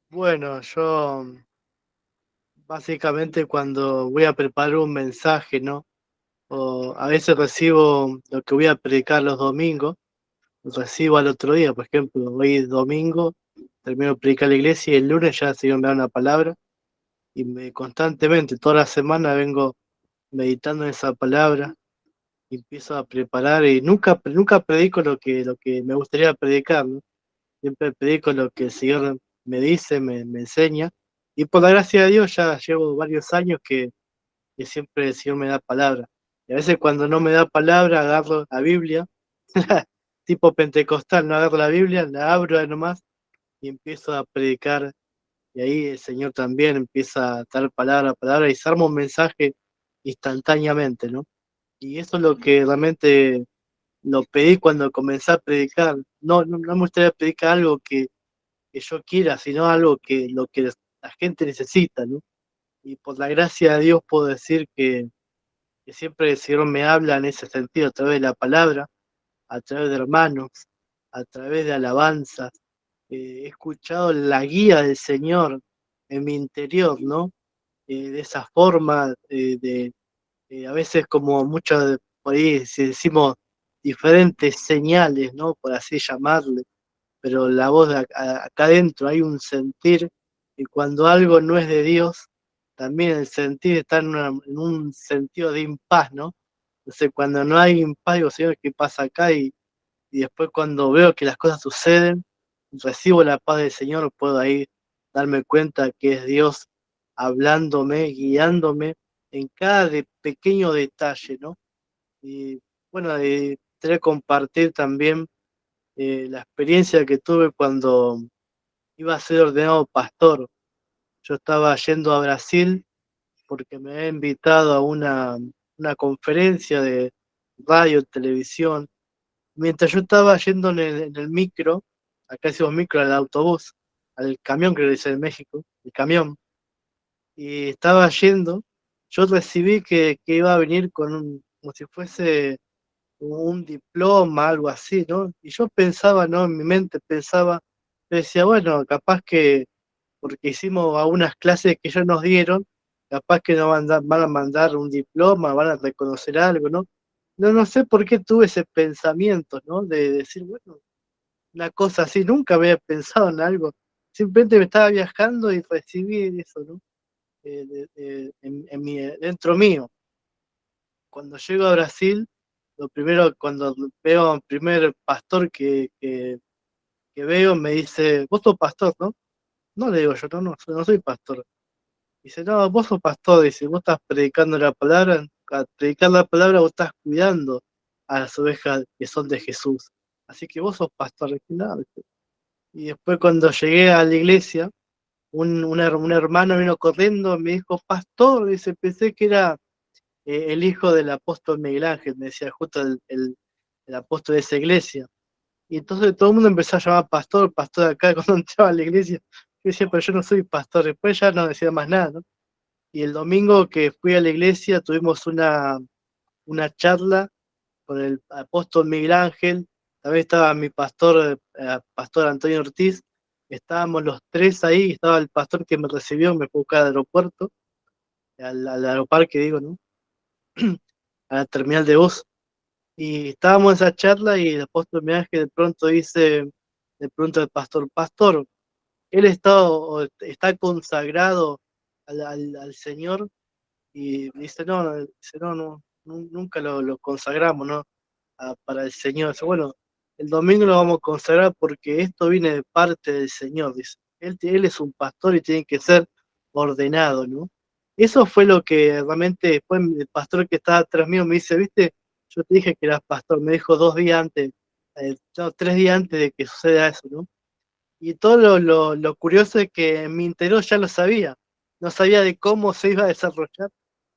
Bueno, yo básicamente cuando voy a preparar un mensaje, ¿no? O a veces recibo lo que voy a predicar los domingos, lo recibo al otro día. Por ejemplo, hoy es domingo, termino de predicar en la iglesia y el lunes ya se me da una palabra, y constantemente, toda la semana vengo meditando en esa palabra, y empiezo a preparar y nunca predico lo que me gustaría predicar, ¿no? Siempre predico lo que el Señor me dice, me enseña. Y por la gracia de Dios ya llevo varios años que siempre el Señor me da palabra. Y a veces cuando no me da palabra, agarro la Biblia, tipo pentecostal, no agarro la Biblia, la abro nomás y empiezo a predicar. Y ahí el Señor también empieza a dar palabra a palabra y se arma un mensaje instantáneamente, ¿no? Y eso es lo que realmente lo pedí cuando comencé a predicar. No me gustaría predicar algo que yo quiera, sino algo que lo que la gente necesita, ¿no? Y por la gracia de Dios puedo decir que siempre el Señor me habla en ese sentido, a través de la palabra, a través de hermanos, a través de alabanzas. He escuchado la guía del Señor en mi interior, ¿no? De esa forma, a veces como muchos por ahí si decimos diferentes señales, ¿no? Por así llamarle, pero la voz de acá adentro hay un sentir, y cuando algo no es de Dios, también el sentir está en un sentido de impaz, ¿no? Entonces cuando no hay impaz, digo, Señor, ¿qué pasa acá? Y después cuando veo que las cosas suceden, recibo la paz del Señor, puedo ahí darme cuenta que es Dios hablándome, guiándome en cada pequeño detalle, ¿no? Y bueno, quería compartir también la experiencia que tuve cuando iba a ser ordenado pastor. Yo estaba yendo a Brasil porque me había invitado a una conferencia de radio, televisión. Mientras yo estaba yendo en el micro, acá decimos micro, al autobús, al camión que le dicen en México, el camión, y estaba yendo, yo recibí que iba a venir con como si fuese un diploma, algo así, ¿no? Y yo pensaba, ¿no? En mi mente pensaba, yo decía, bueno, capaz que, porque hicimos algunas clases que ellos nos dieron, capaz que nos van a mandar un diploma, van a reconocer algo, ¿no? No sé por qué tuve ese pensamiento, ¿no? De decir, bueno, una cosa así, nunca había pensado en algo, simplemente me estaba viajando y recibí eso, ¿no? Dentro mío. Cuando llego a Brasil, lo primero, cuando veo al primer pastor que veo, me dice, vos sos pastor, ¿no? No le digo yo, no soy pastor. Dice, no, vos sos pastor, dice, vos estás predicando la palabra, al predicar la palabra vos estás cuidando a las ovejas que son de Jesús. Así que vos sos pastor. Dije, "No", dice. Y después cuando llegué a la iglesia, un hermano vino corriendo y me dijo, pastor, dice, pensé que era el hijo del apóstol Miguel Ángel, me decía justo el apóstol de esa iglesia. Y entonces todo el mundo empezó a llamar pastor, pastor acá cuando entraba a la iglesia. Yo decía, pero yo no soy pastor. Después ya no decía más nada, ¿no? Y el domingo que fui a la iglesia tuvimos una charla con el apóstol Miguel Ángel. También estaba mi pastor, pastor Antonio Ortiz. Estábamos los tres ahí. Estaba el pastor que me recibió, me fue a buscar al aeropuerto, al aeroparque, digo, ¿no? A la terminal de bus. Y estábamos en esa charla y el apóstol Miguel Ángel de pronto dice, de pronto el pastor, él está consagrado al Señor. Y dice, nunca lo consagramos, ¿no? Para el Señor. Dice, bueno, el domingo lo vamos a consagrar porque esto viene de parte del Señor, dice. Él es un pastor y tiene que ser ordenado, ¿no? Eso fue lo que realmente después el pastor que estaba atrás mío me dice, viste, yo te dije que eras pastor, me dijo 2 días antes, no, 3 días antes de que suceda eso, ¿no? Y todo lo curioso es que en mi interior ya lo sabía, no sabía de cómo se iba a desarrollar,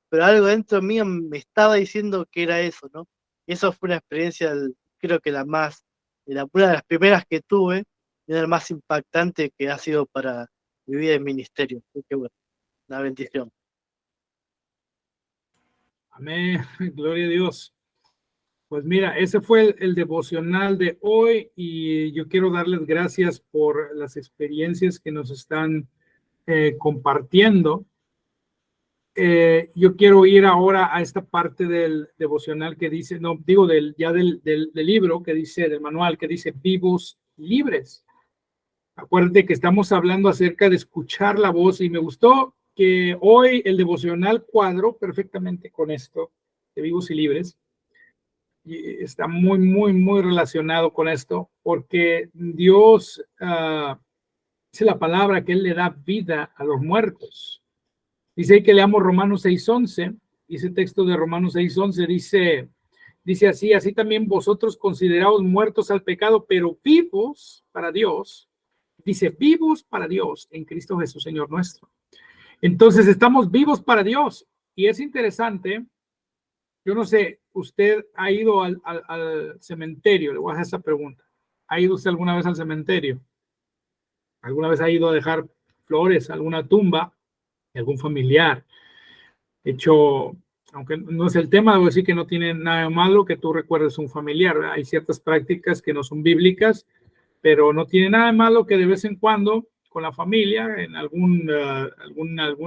pero algo dentro mío me estaba diciendo que era eso, ¿no? Y eso fue una experiencia, creo que una de las primeras que tuve, y una de las más impactantes que ha sido para mi vida en ministerio. Así que bueno, una bendición. Amén, gloria a Dios. Pues mira, ese fue el devocional de hoy y yo quiero darles gracias por las experiencias que nos están compartiendo. Yo quiero ir ahora a esta parte del devocional que dice, no, digo del libro que dice, del manual que dice vivos libres. Acuérdate que estamos hablando acerca de escuchar la voz y me gustó que hoy el devocional cuadró perfectamente con esto de vivos y libres, y está muy, muy, muy relacionado con esto, porque Dios dice la palabra que Él le da vida a los muertos. Dice que leamos Romanos 6:11, y ese texto de Romanos 6:11 dice así también vosotros consideraos muertos al pecado, pero vivos para Dios. Dice, vivos para Dios en Cristo Jesús, Señor nuestro. Entonces estamos vivos para Dios. Y es interesante, yo no sé, usted ha ido al cementerio, le voy a hacer esa pregunta. ¿Ha ido usted alguna vez al cementerio? ¿Alguna vez ha ido a dejar flores a alguna tumba de algún familiar? De hecho, aunque no es el tema, debo decir que no tiene nada malo que tú recuerdes un familiar, ¿verdad? Hay ciertas prácticas que no son bíblicas, pero no tiene nada de malo que de vez en cuando con la familia, en algún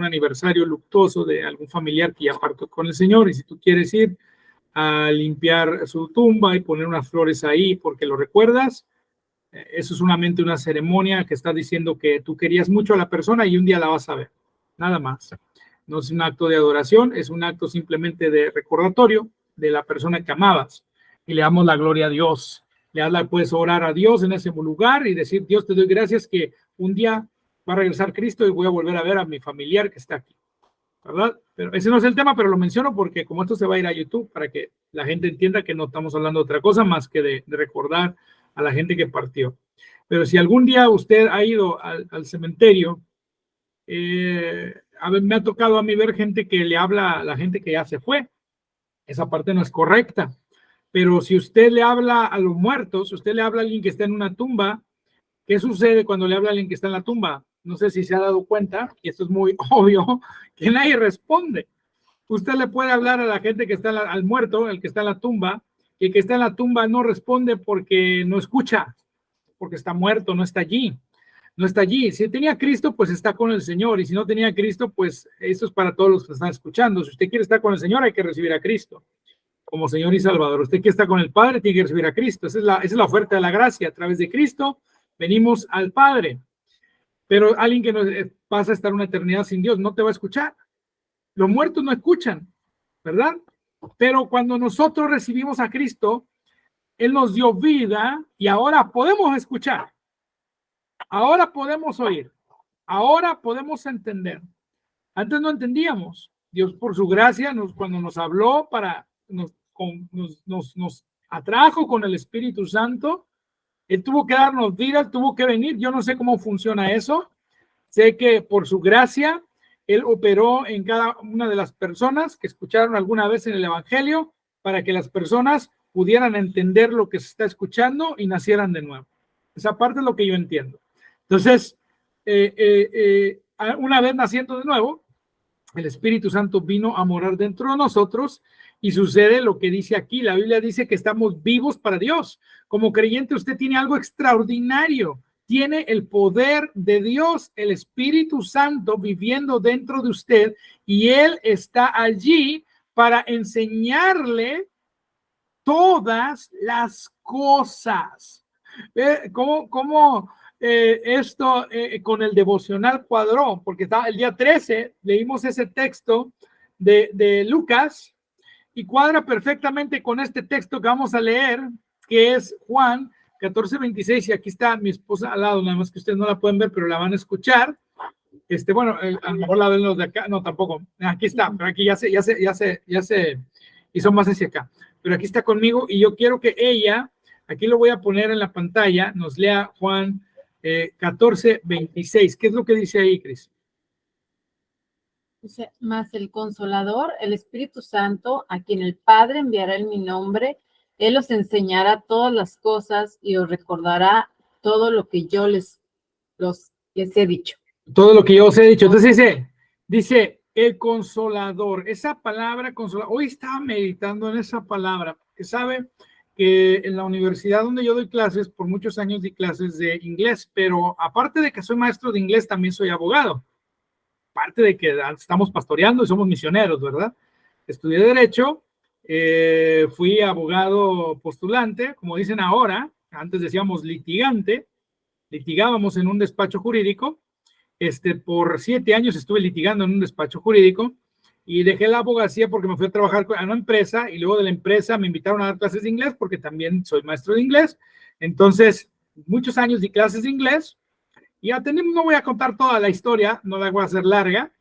aniversario luctuoso de algún familiar que ya partió con el Señor, y si tú quieres ir a limpiar su tumba y poner unas flores ahí porque lo recuerdas, eso es solamente una ceremonia que está diciendo que tú querías mucho a la persona y un día la vas a ver, nada más. No es un acto de adoración, es un acto simplemente de recordatorio de la persona que amabas, y le damos la gloria a Dios. Puedes orar a Dios en ese lugar y decir, Dios, te doy gracias que un día va a regresar Cristo y voy a volver a ver a mi familiar que está aquí, ¿verdad? Pero ese no es el tema, pero lo menciono porque como esto se va a ir a YouTube, para que la gente entienda que no estamos hablando de otra cosa más que de recordar a la gente que partió. Pero si algún día usted ha ido al cementerio, me ha tocado a mí ver gente que le habla a la gente que ya se fue. Esa parte no es correcta. Pero si usted le habla a los muertos, usted le habla a alguien que está en una tumba, ¿qué sucede cuando le habla a alguien que está en la tumba? No sé si se ha dado cuenta, y esto es muy obvio, que nadie responde. Usted le puede hablar a la gente que está, al muerto, el que está en la tumba, y el que está en la tumba no responde porque no escucha, porque está muerto, no está allí. No está allí. Si tenía Cristo, pues está con el Señor, y si no tenía Cristo, pues esto es para todos los que están escuchando. Si usted quiere estar con el Señor, hay que recibir a Cristo como Señor y Salvador. Usted que está con el Padre tiene que recibir a Cristo. Esa es la oferta de la gracia. A través de Cristo venimos al Padre. Pero alguien que nos pasa a estar una eternidad sin Dios no te va a escuchar. Los muertos no escuchan, ¿verdad? Pero cuando nosotros recibimos a Cristo, Él nos dio vida y ahora podemos escuchar. Ahora podemos oír. Ahora podemos entender. Antes no entendíamos. Dios, por su gracia, cuando nos habló nos atrajo con el Espíritu Santo, Él tuvo que darnos vida, Él tuvo que venir. Yo no sé cómo funciona eso. Sé que por su gracia, Él operó en cada una de las personas que escucharon alguna vez en el Evangelio para que las personas pudieran entender lo que se está escuchando y nacieran de nuevo. Esa parte es lo que yo entiendo. Entonces, una vez naciendo de nuevo, el Espíritu Santo vino a morar dentro de nosotros y sucede lo que dice aquí. La Biblia dice que estamos vivos para Dios. Como creyente, usted tiene algo extraordinario. Tiene el poder de Dios, el Espíritu Santo viviendo dentro de usted, y Él está allí para enseñarle todas las cosas. ¿Cómo esto con el devocional cuadró? Porque está el día 13, leímos ese texto de Lucas y cuadra perfectamente con este texto que vamos a leer, que es Juan 14:26, y aquí está mi esposa al lado, nada más que ustedes no la pueden ver, pero la van a escuchar. Bueno, a lo mejor la ven los de acá, no, tampoco, aquí está, pero aquí ya se hizo más hacia acá, pero aquí está conmigo y yo quiero que ella, aquí lo voy a poner en la pantalla, nos lea Juan 14:26. ¿Qué es lo que dice ahí, Cris? Dice, más el Consolador, el Espíritu Santo, a quien el Padre enviará en mi nombre, Él os enseñará todas las cosas y os recordará todo lo que yo les he dicho. Todo lo que yo os he dicho. Entonces dice el Consolador. Esa palabra Consolador, hoy estaba meditando en esa palabra, que sabe que en la universidad donde yo doy clases, por muchos años di clases de inglés, pero aparte de que soy maestro de inglés, también soy abogado. Aparte de que estamos pastoreando y somos misioneros, ¿verdad? Estudié Derecho, fui abogado postulante, como dicen ahora, antes decíamos litigante, litigábamos en un despacho jurídico, por 7 años estuve litigando en un despacho jurídico, y dejé la abogacía porque me fui a trabajar a una empresa y luego de la empresa me invitaron a dar clases de inglés porque también soy maestro de inglés. Entonces, muchos años di clases de inglés y no voy a contar toda la historia, no la voy a hacer larga,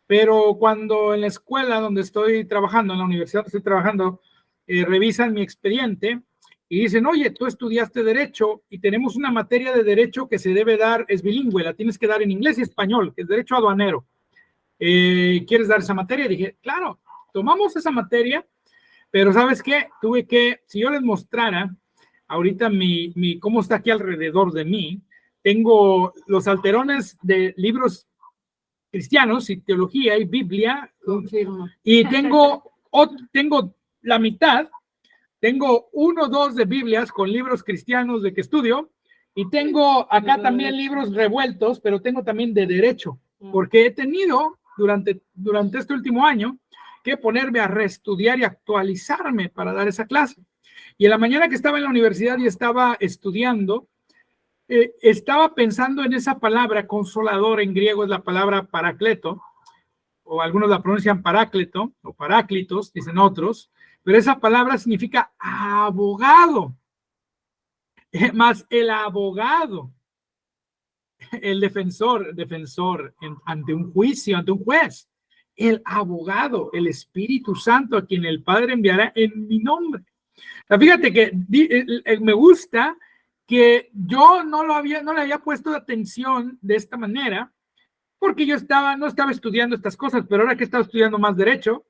pero cuando en la escuela donde estoy trabajando, en la universidad donde estoy trabajando, revisan mi expediente y dicen, oye, tú estudiaste Derecho y tenemos una materia de Derecho que se debe dar, es bilingüe, la tienes que dar en inglés y español, que es Derecho Aduanero. ¿Quieres dar esa materia? Dije, claro, tomamos esa materia, pero ¿sabes qué? Si yo les mostrara ahorita cómo está aquí alrededor de mí, tengo los alterones de libros cristianos y teología y Biblia, Confirmo. y tengo la mitad, tengo 1 o 2 de Biblias con libros cristianos de que estudio, y tengo acá también libros revueltos, pero tengo también de Derecho, porque he tenido durante este último año que ponerme a reestudiar y actualizarme para dar esa clase. Y en la mañana que estaba en la universidad y estaba estudiando, estaba pensando en esa palabra consolador, en griego es la palabra paracleto, o algunos la pronuncian parácleto o paráclitos, dicen otros, pero esa palabra significa abogado, más el abogado, el defensor ante un juicio, ante un juez, el abogado, el Espíritu Santo a quien el Padre enviará en mi nombre. Fíjate que me gusta que yo no le había puesto atención de esta manera, porque yo no estaba estudiando estas cosas, pero ahora que he estado estudiando más Derecho,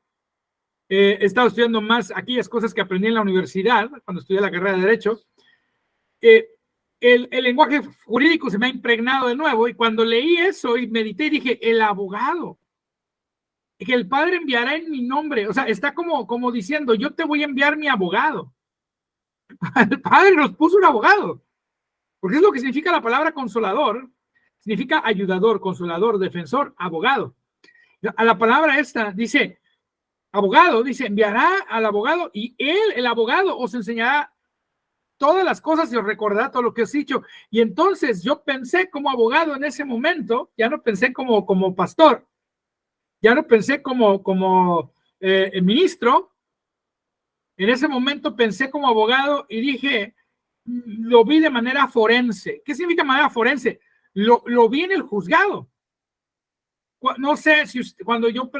he estado estudiando más aquellas cosas que aprendí en la universidad, cuando estudié la carrera de Derecho, el lenguaje jurídico se me ha impregnado de nuevo, y cuando leí eso y medité, dije, el abogado, que el Padre enviará en mi nombre, o sea, está como diciendo, yo te voy a enviar mi abogado. El Padre nos puso un abogado, porque es lo que significa la palabra consolador, significa ayudador, consolador, defensor, abogado. A la palabra esta dice, abogado, dice, enviará al abogado y él, el abogado, os enseñará todas las cosas y os recordará todo lo que os he dicho. Y entonces yo pensé como abogado en ese momento, ya no pensé como pastor, ya no pensé como ministro. En ese momento pensé como abogado y dije, lo vi de manera forense. ¿Qué significa manera forense? Lo vi en el juzgado. No sé si cuando yo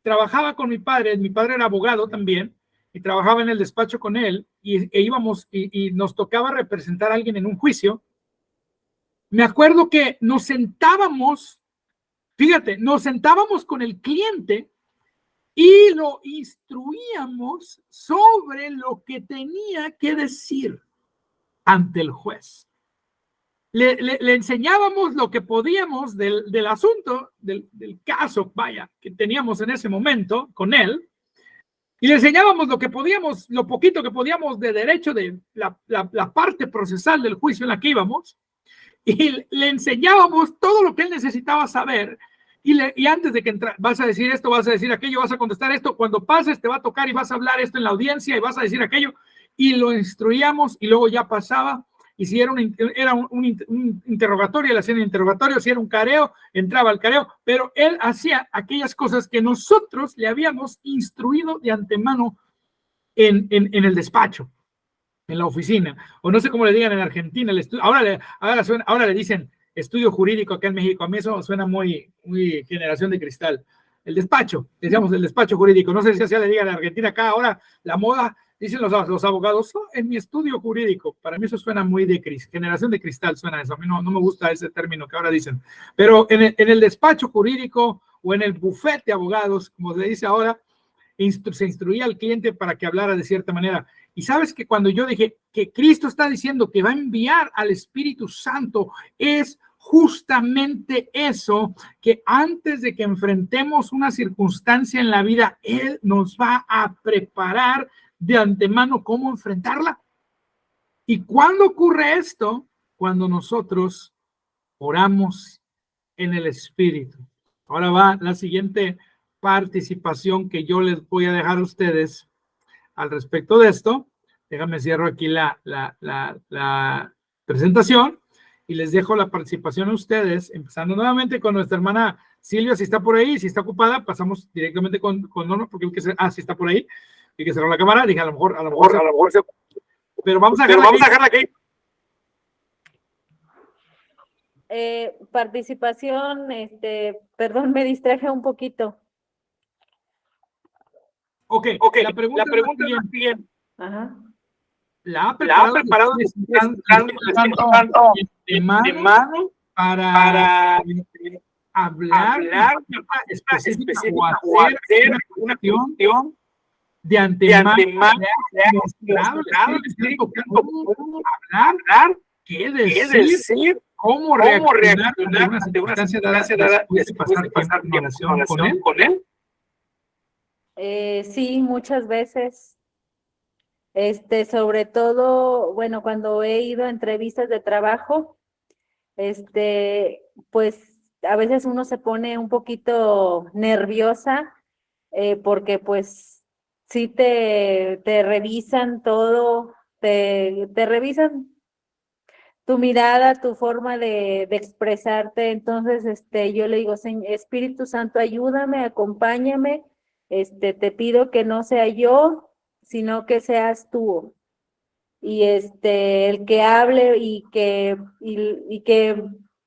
trabajaba con mi padre era abogado también, y trabajaba en el despacho con él, íbamos y nos tocaba representar a alguien en un juicio. Me acuerdo que nos sentábamos con el cliente y lo instruíamos sobre lo que tenía que decir ante el juez. Le enseñábamos lo que podíamos del asunto, del caso, que teníamos en ese momento con él, y le enseñábamos lo poquito que podíamos de derecho, de la parte procesal del juicio en la que íbamos, y le enseñábamos todo lo que él necesitaba saber. Y antes de que vas a decir esto, vas a decir aquello, vas a contestar esto, cuando pases te va a tocar y vas a hablar esto en la audiencia y vas a decir aquello, y lo instruíamos y luego ya pasaba, y si era un interrogatorio, le hacían el interrogatorio, si era un careo, entraba al careo, pero él hacía aquellas cosas que nosotros le habíamos instruido de antemano en el despacho, en la oficina, o no sé cómo le digan en Argentina, ahora le dicen estudio jurídico acá en México. A mí eso suena muy generación de cristal. El despacho, decíamos el despacho jurídico. No sé si así le digan en Argentina. Acá ahora la moda, dicen los abogados, en mi estudio jurídico. Para mí eso suena muy de generación de cristal, suena eso. A mí no me gusta ese término que ahora dicen. Pero en el despacho jurídico o en el bufete de abogados, como se dice ahora, se instruía al cliente para que hablara de cierta manera. Y sabes que cuando yo dije que Cristo está diciendo que va a enviar al Espíritu Santo, es justamente eso, que antes de que enfrentemos una circunstancia en la vida, Él nos va a preparar de antemano cómo enfrentarla. ¿Y cuándo ocurre esto? Cuando nosotros oramos en el Espíritu. Ahora va la siguiente participación que yo les voy a dejar a ustedes al respecto de esto. Déjame cierro aquí la presentación y les dejo la participación a ustedes, empezando nuevamente con nuestra hermana Silvia, si está por ahí, si está ocupada, pasamos directamente con Norma, porque sí está por ahí, y que cerró la cámara, dije, a lo mejor pero vamos a dejarla aquí. Participación, perdón, me distraje un poquito. Ok, la pregunta es la siguiente. Ajá. ¿La ha preparado el Espíritu Santo de mano para hablar específica o hacer una cuestión de antemano? ¿Le ha mostrado el Espíritu Santo cómo hablar, qué decir, cómo reaccionar ante una circunstancia dada después de pasar tiempo en oración con él? Sí, muchas veces. Sobre todo, bueno, cuando he ido a entrevistas de trabajo, pues a veces uno se pone un poquito nerviosa, porque pues sí te revisan todo, te revisan tu mirada, tu forma de expresarte. Entonces, yo le digo, Espíritu Santo, ayúdame, acompáñame, te pido que no sea yo, sino que seas tú. Y el que hable y que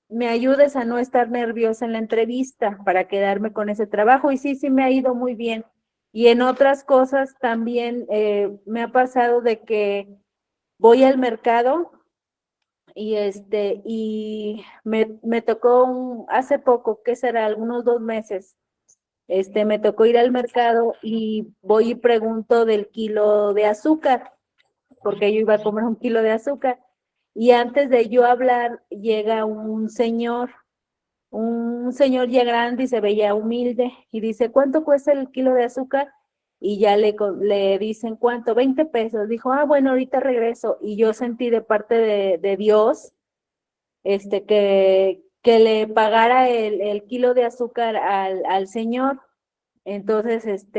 me ayudes a no estar nerviosa en la entrevista para quedarme con ese trabajo. Y sí, me ha ido muy bien. Y en otras cosas también me ha pasado de que voy al mercado y me tocó hace poco, ¿qué será? Algunos 2 meses. Me tocó ir al mercado y voy y pregunto del kilo de azúcar, porque yo iba a comer 1 kilo de azúcar. Y antes de yo hablar, llega un señor ya grande y se veía humilde, y dice, ¿cuánto cuesta el kilo de azúcar? Y ya le dicen, ¿cuánto? 20 pesos. Dijo, bueno, ahorita regreso. Y yo sentí de parte de Dios, que le pagara el kilo de azúcar al señor. Entonces,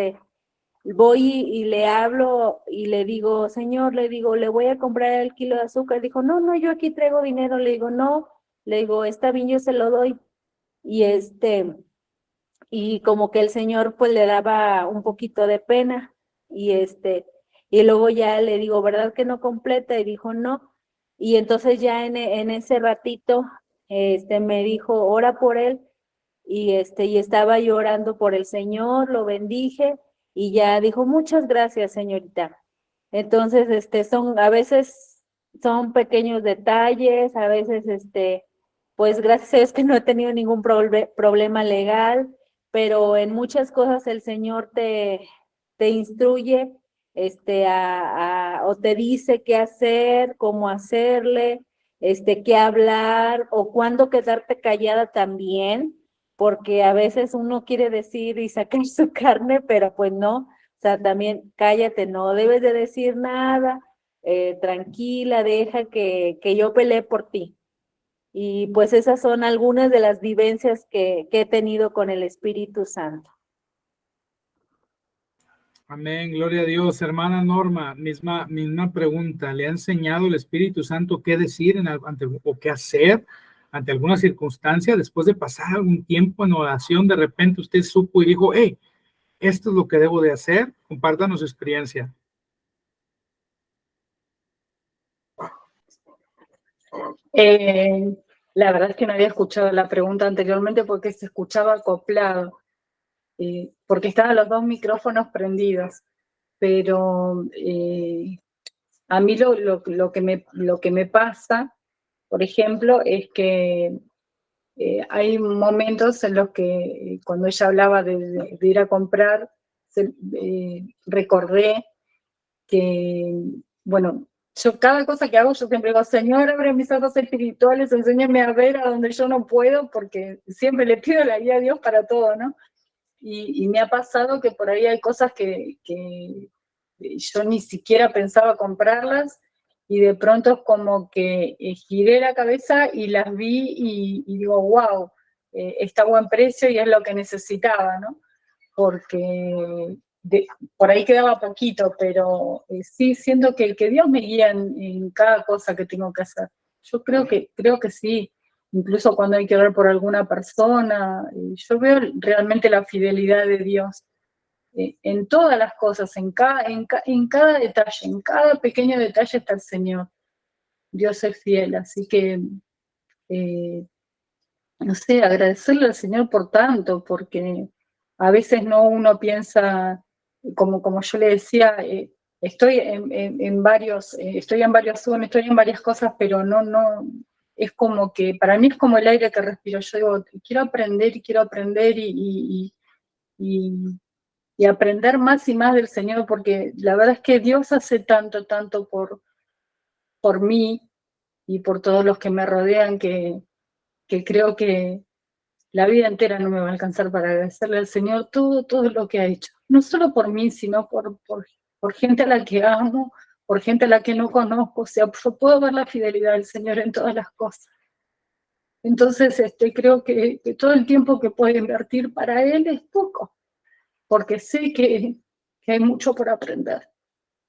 voy y le hablo y le digo, señor, le digo, le voy a comprar el kilo de azúcar. Dijo, no, yo aquí traigo dinero. Le digo, no, le digo, está bien, yo se lo doy. Y y como que el señor pues le daba un poquito de pena, y luego ya le digo, ¿verdad que no completa? Y dijo, no. Y entonces ya en ese ratito, me dijo, ora por él. Y estaba llorando por el señor, lo bendije, y ya dijo, muchas gracias, señorita. Entonces, a veces son pequeños detalles, a veces, pues gracias a Dios que no he tenido ningún problema legal, pero en muchas cosas el Señor te instruye, o te dice qué hacer, cómo hacerle, qué hablar, o cuándo quedarte callada también, porque a veces uno quiere decir y sacar su carne, pero pues no, o sea, también cállate, no debes de decir nada, tranquila, deja que yo pelee por ti. Y pues esas son algunas de las vivencias que he tenido con el Espíritu Santo. Amén, gloria a Dios. Hermana Norma, misma pregunta. ¿Le ha enseñado el Espíritu Santo qué decir o qué hacer ante alguna circunstancia? Después de pasar algún tiempo en oración, de repente usted supo y dijo, hey, esto es lo que debo de hacer. Compártanos su experiencia. La verdad es que no había escuchado la pregunta anteriormente porque se escuchaba acoplado, porque estaban los 2 micrófonos prendidos, pero a mí lo que me pasa, por ejemplo, es que hay momentos en los que cuando ella hablaba de ir a comprar, recordé que, bueno, yo cada cosa que hago, yo siempre digo, Señor, abre mis ojos espirituales, enséñame a ver a donde yo no puedo, porque siempre le pido la guía a Dios para todo, ¿no? Y me ha pasado que por ahí hay cosas que yo ni siquiera pensaba comprarlas, y de pronto es como que giré la cabeza y las vi y digo, wow, está a buen precio y es lo que necesitaba, ¿no? Porque por ahí quedaba poquito, pero sí siento que Dios me guía en cada cosa que tengo que hacer. Yo creo que sí. incluso cuando hay que orar por alguna persona. Yo veo realmente la fidelidad de Dios en todas las cosas, en cada detalle, en cada pequeño detalle está el Señor. Dios es fiel, así que, no sé, agradecerle al Señor por tanto, porque a veces no uno piensa, como yo le decía, estoy en varios, estoy en varios zonas, estoy en varias cosas, pero no, es como que, para mí es como el aire que respiro. Yo digo, quiero aprender y aprender más y más del Señor, porque la verdad es que Dios hace tanto, tanto por mí y por todos los que me rodean, que creo que la vida entera no me va a alcanzar para agradecerle al Señor todo lo que ha hecho. No solo por mí, sino por gente a la que amo, por gente a la que no conozco. O sea, yo puedo ver la fidelidad del Señor en todas las cosas. Entonces, creo que todo el tiempo que puedo invertir para Él es poco, porque sé que hay mucho por aprender.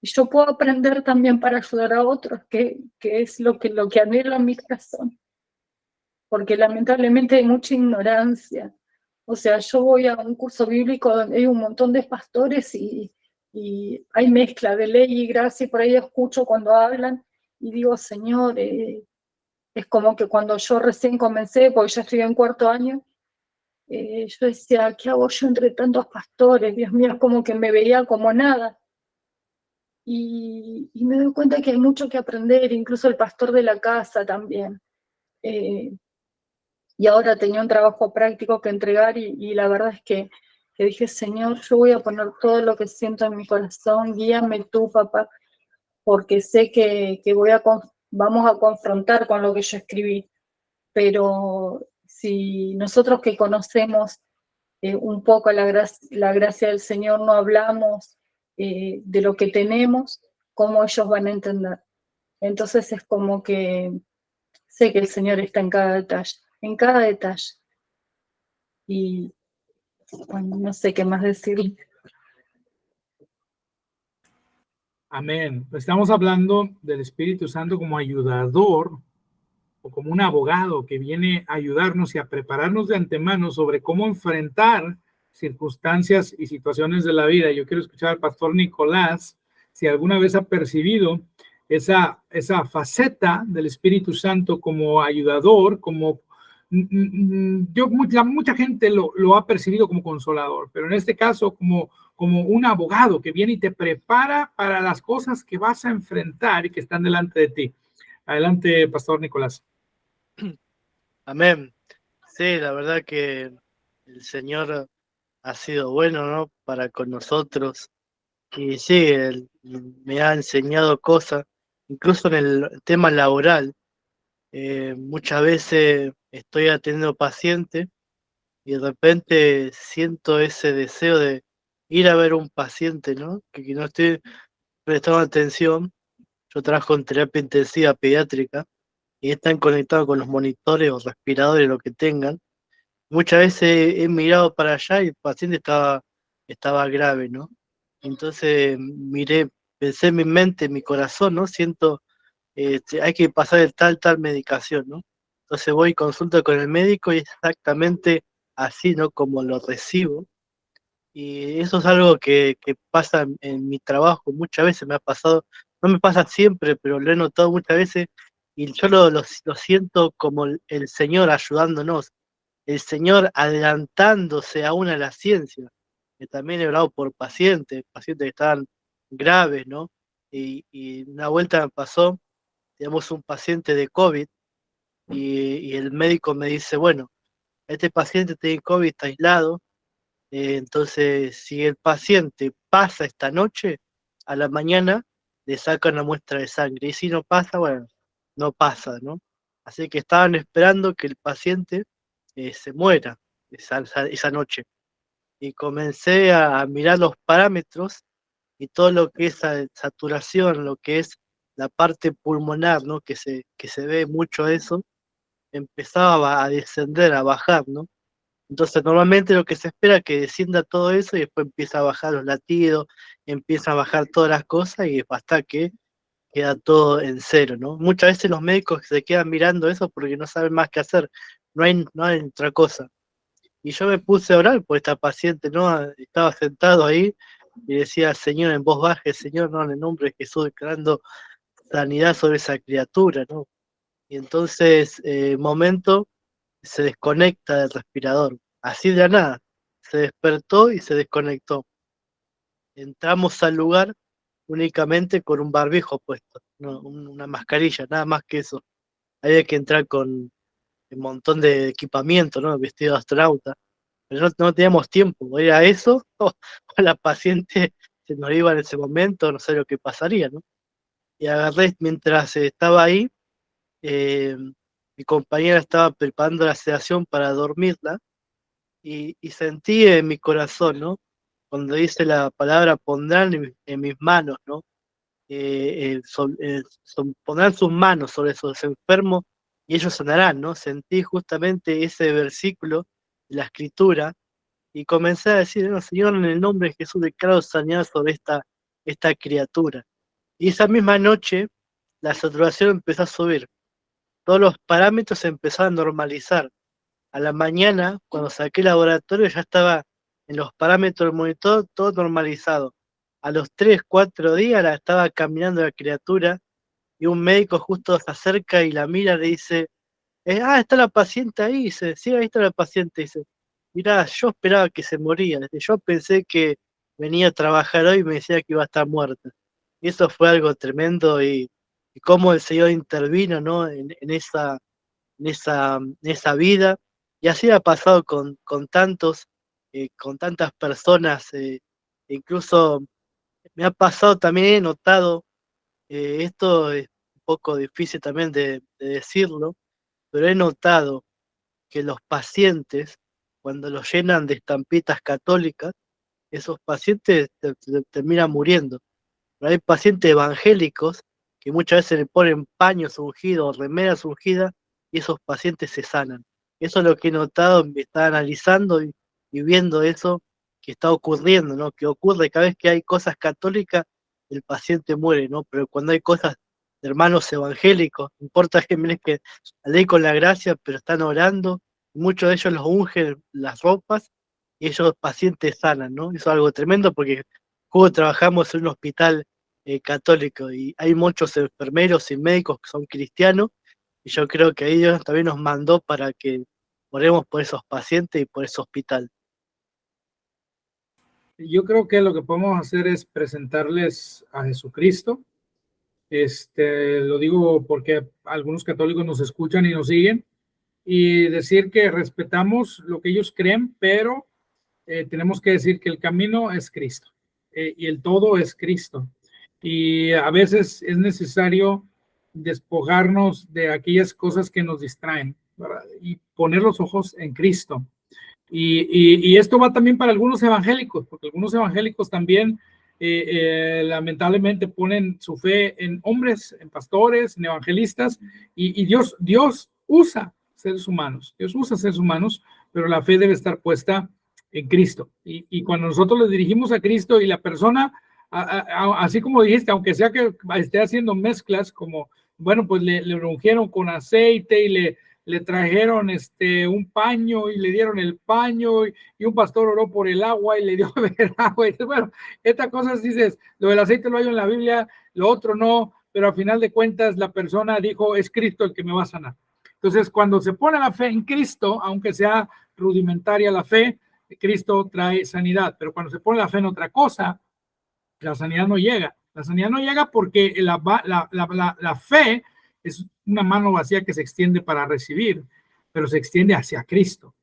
Y yo puedo aprender también para ayudar a otros, que es lo que anhelo en mi corazón, porque lamentablemente hay mucha ignorancia. O sea, yo voy a un curso bíblico donde hay un montón de pastores y hay mezcla de ley y gracia, y por ahí escucho cuando hablan y digo, Señor, es como que cuando yo recién comencé, porque ya estoy en 4º año, yo decía, ¿qué hago yo entre tantos pastores? Dios mío, es como que me veía como nada. Y me doy cuenta que hay mucho que aprender, incluso el pastor de la casa también. Y ahora tenía un trabajo práctico que entregar y la verdad es que dije, Señor, yo voy a poner todo lo que siento en mi corazón, guíame tú, papá, porque sé que vamos a confrontar con lo que yo escribí. Pero si nosotros que conocemos un poco la gracia del Señor no hablamos de lo que tenemos, ¿cómo ellos van a entender? Entonces es como que sé que el Señor está en cada detalle, en cada detalle. Y bueno, no sé qué más decir. Amén. Estamos hablando del Espíritu Santo como ayudador o como un abogado que viene a ayudarnos y a prepararnos de antemano sobre cómo enfrentar circunstancias y situaciones de la vida. Yo quiero escuchar al pastor Nicolás si alguna vez ha percibido esa faceta del Espíritu Santo como ayudador, como mucha gente lo ha percibido como consolador, pero en este caso como un abogado que viene y te prepara para las cosas que vas a enfrentar y que están delante de ti. Adelante, pastor Nicolás. Amén. Sí, la verdad que el Señor ha sido bueno, ¿no? Para con nosotros. Y sí, Él me ha enseñado cosas, incluso en el tema laboral. Muchas veces estoy atendiendo pacientes y de repente siento ese deseo de ir a ver un paciente, ¿no? Que no estoy prestando atención. Yo trabajo en terapia intensiva pediátrica y están conectados con los monitores o respiradores, lo que tengan. Muchas veces he mirado para allá y el paciente estaba grave, ¿no? Entonces pensé en mi mente, en mi corazón, ¿no? Siento, hay que pasar el tal medicación, ¿no? Entonces voy y consulto con el médico y es exactamente así, ¿no? Como lo recibo. Y eso es algo que pasa en mi trabajo, muchas veces me ha pasado, no me pasa siempre, pero lo he notado muchas veces y yo lo siento como el Señor ayudándonos, el Señor adelantándose aún a la ciencia. Que también he hablado por pacientes que estaban graves, ¿no? Y una vuelta me pasó, tenemos un paciente de COVID y el médico me dice, bueno, este paciente tiene COVID, está aislado. Entonces, si el paciente pasa esta noche, a la mañana le sacan una muestra de sangre. Y si no pasa, bueno, no pasa, ¿no? Así que estaban esperando que el paciente se muera esa noche. Y comencé a mirar los parámetros y todo lo que es saturación, lo que es la parte pulmonar, ¿no? Que se ve mucho eso, empezaba a descender, a bajar, ¿no? Entonces, normalmente lo que se espera es que descienda todo eso y después empieza a bajar los latidos, empieza a bajar todas las cosas y hasta que queda todo en cero, ¿no? Muchas veces los médicos se quedan mirando eso porque no saben más qué hacer, no hay otra cosa. Y yo me puse a orar por esta paciente, ¿no? Estaba sentado ahí y decía, Señor, en voz baja, Señor, no, en el nombre de Jesús, declarando sanidad sobre esa criatura, ¿no? Y entonces, momento, se desconecta del respirador, así de la nada, se despertó y se desconectó. Entramos al lugar únicamente con un barbijo puesto, una mascarilla, nada más que eso. Había que entrar con un montón de equipamiento, ¿no? Vestido de astronauta, pero no teníamos tiempo, era eso, o la paciente se nos iba en ese momento, no sé lo que pasaría, ¿no? Y agarré, mientras estaba ahí, eh, mi compañera estaba preparando la sedación para dormirla, y sentí en mi corazón, ¿no? Cuando dice la palabra pondrán en mis manos, ¿no? Pondrán sus manos sobre esos enfermos y ellos sanarán, ¿no? Sentí justamente ese versículo de la escritura y comencé a decir, no, Señor, en el nombre de Jesús declaro sanidad sobre esta criatura. Y esa misma noche la saturación empezó a subir, todos los parámetros se empezaron a normalizar. A la mañana, cuando saqué el laboratorio, ya estaba en los parámetros del monitor todo normalizado. A los 3, 4 días la estaba caminando la criatura y un médico justo se acerca y la mira y le dice, está la paciente ahí, dice, sí, ahí está la paciente, dice, mirá, yo esperaba que se moría, dice, yo pensé que venía a trabajar hoy y me decía que iba a estar muerta. Y eso fue algo tremendo y cómo el Señor intervino, ¿no? En esa vida, y así ha pasado con tantas personas, incluso me ha pasado también, he notado, esto es un poco difícil también de decirlo, pero he notado que los pacientes, cuando los llenan de estampitas católicas, esos pacientes terminan muriendo. Pero hay pacientes evangélicos que muchas veces le ponen paños ungidos, remeras ungidas, y esos pacientes se sanan. Eso es lo que he notado, me está analizando y viendo eso que está ocurriendo, ¿no? Que ocurre cada vez que hay cosas católicas, el paciente muere, ¿no? Pero cuando hay cosas de hermanos evangélicos, no importa que miren que la ley con la gracia, pero están orando, y muchos de ellos los ungen las ropas, y ellos pacientes sanan, ¿no? Eso es algo tremendo porque justo trabajamos en un hospital católico y hay muchos enfermeros y médicos que son cristianos y yo creo que Dios también nos mandó para que oremos por esos pacientes y por ese hospital. Yo creo que lo que podemos hacer es presentarles a Jesucristo. Lo digo porque algunos católicos nos escuchan y nos siguen, y decir que respetamos lo que ellos creen, pero tenemos que decir que el camino es Cristo, y el todo es Cristo. Y a veces es necesario despojarnos de aquellas cosas que nos distraen, ¿verdad? Y poner los ojos en Cristo. Y esto va también para algunos evangélicos, porque algunos evangélicos también lamentablemente ponen su fe en hombres, en pastores, en evangelistas, y Dios usa seres humanos, pero la fe debe estar puesta en Cristo. Y cuando nosotros le dirigimos a Cristo y la persona, así como dijiste, aunque sea que esté haciendo mezclas, como, bueno, pues le ungieron con aceite y le trajeron un paño y le dieron el paño, y un pastor oró por el agua y le dio a beber agua. Y dice, bueno, estas cosas dices, lo del aceite lo hay en la Biblia, lo otro no, pero al final de cuentas la persona dijo, es Cristo el que me va a sanar. Entonces, cuando se pone la fe en Cristo, aunque sea rudimentaria la fe, Cristo trae sanidad, pero cuando se pone la fe en otra cosa, la sanidad no llega. La sanidad no llega porque la fe es una mano vacía que se extiende para recibir, pero se extiende hacia Cristo.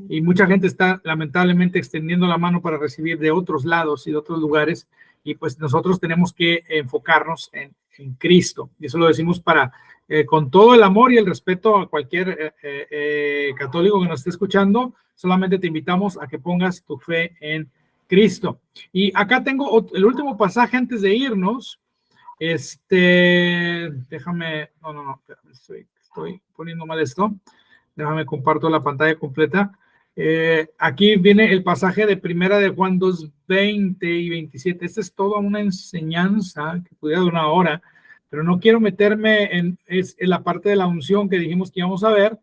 Y mucha gente está lamentablemente extendiendo la mano para recibir de otros lados y de otros lugares, y pues nosotros tenemos que enfocarnos en Cristo. Y eso lo decimos con todo el amor y el respeto a cualquier católico que nos esté escuchando. Solamente te invitamos a que pongas tu fe en Cristo. Y acá tengo el último pasaje antes de irnos. Déjame, no, estoy poniendo mal esto. Déjame comparto la pantalla completa. Aquí viene el pasaje de Primera de Juan 2:20 y 27. Esta es toda una enseñanza que pudiera durar una hora, pero no quiero meterme en la parte de la unción que dijimos que íbamos a ver.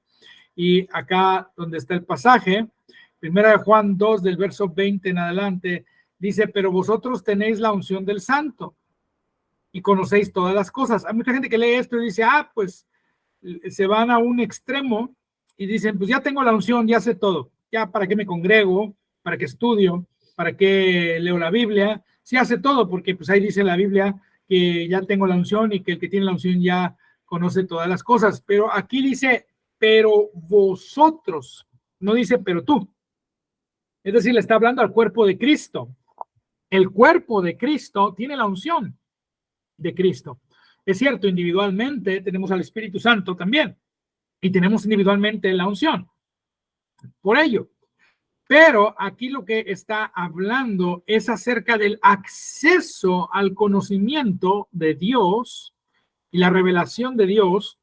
Y acá donde está el pasaje, 1 Juan 2 del verso 20 en adelante, dice, pero vosotros tenéis la unción del Santo y conocéis todas las cosas. Hay mucha gente que lee esto y dice, pues se van a un extremo y dicen, pues ya tengo la unción, ya sé todo, ya para qué me congrego, para qué estudio, para qué leo la Biblia, sí hace todo, porque pues ahí dice la Biblia que ya tengo la unción y que el que tiene la unción ya conoce todas las cosas, pero aquí dice, pero vosotros, no dice, pero tú. Es decir, le está hablando al cuerpo de Cristo. El cuerpo de Cristo tiene la unción de Cristo. Es cierto, individualmente tenemos al Espíritu Santo también y tenemos individualmente la unción. Por ello, pero aquí lo que está hablando es acerca del acceso al conocimiento de Dios y la revelación de Dios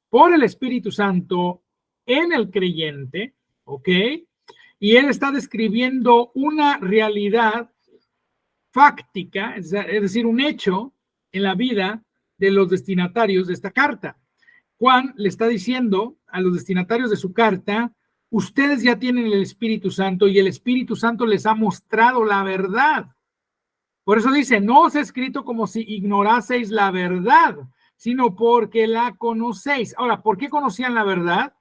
por el Espíritu Santo en el creyente, ¿ok? Y él está describiendo una realidad fáctica, es decir, un hecho en la vida de los destinatarios de esta carta. Juan le está diciendo a los destinatarios de su carta, ustedes ya tienen el Espíritu Santo y el Espíritu Santo les ha mostrado la verdad. Por eso dice, no os he escrito como si ignoraseis la verdad, sino porque la conocéis. Ahora, ¿por qué conocían la verdad?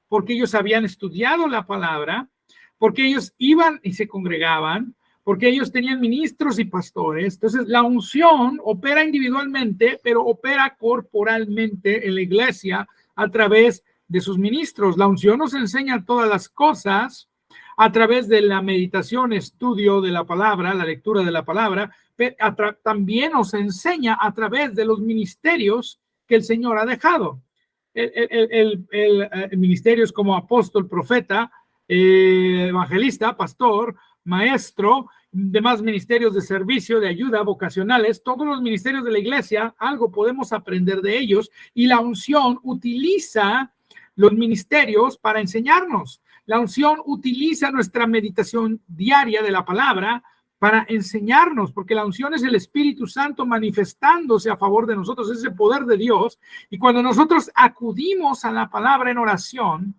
Porque ellos habían estudiado la palabra, porque ellos iban y se congregaban, porque ellos tenían ministros y pastores. Entonces, la unción opera individualmente, pero opera corporalmente en la iglesia a través de sus ministros. La unción nos enseña todas las cosas a través de la meditación, estudio de la palabra, la lectura de la palabra, pero también nos enseña a través de los ministerios que el Señor ha dejado. El ministerios como apóstol, profeta, evangelista, pastor, maestro, demás ministerios de servicio, de ayuda, vocacionales, todos los ministerios de la iglesia, algo podemos aprender de ellos, y la unción utiliza los ministerios para enseñarnos. La unción utiliza nuestra meditación diaria de la palabra para enseñarnos, porque la unción es el Espíritu Santo manifestándose a favor de nosotros, es el poder de Dios, y cuando nosotros acudimos a la palabra en oración,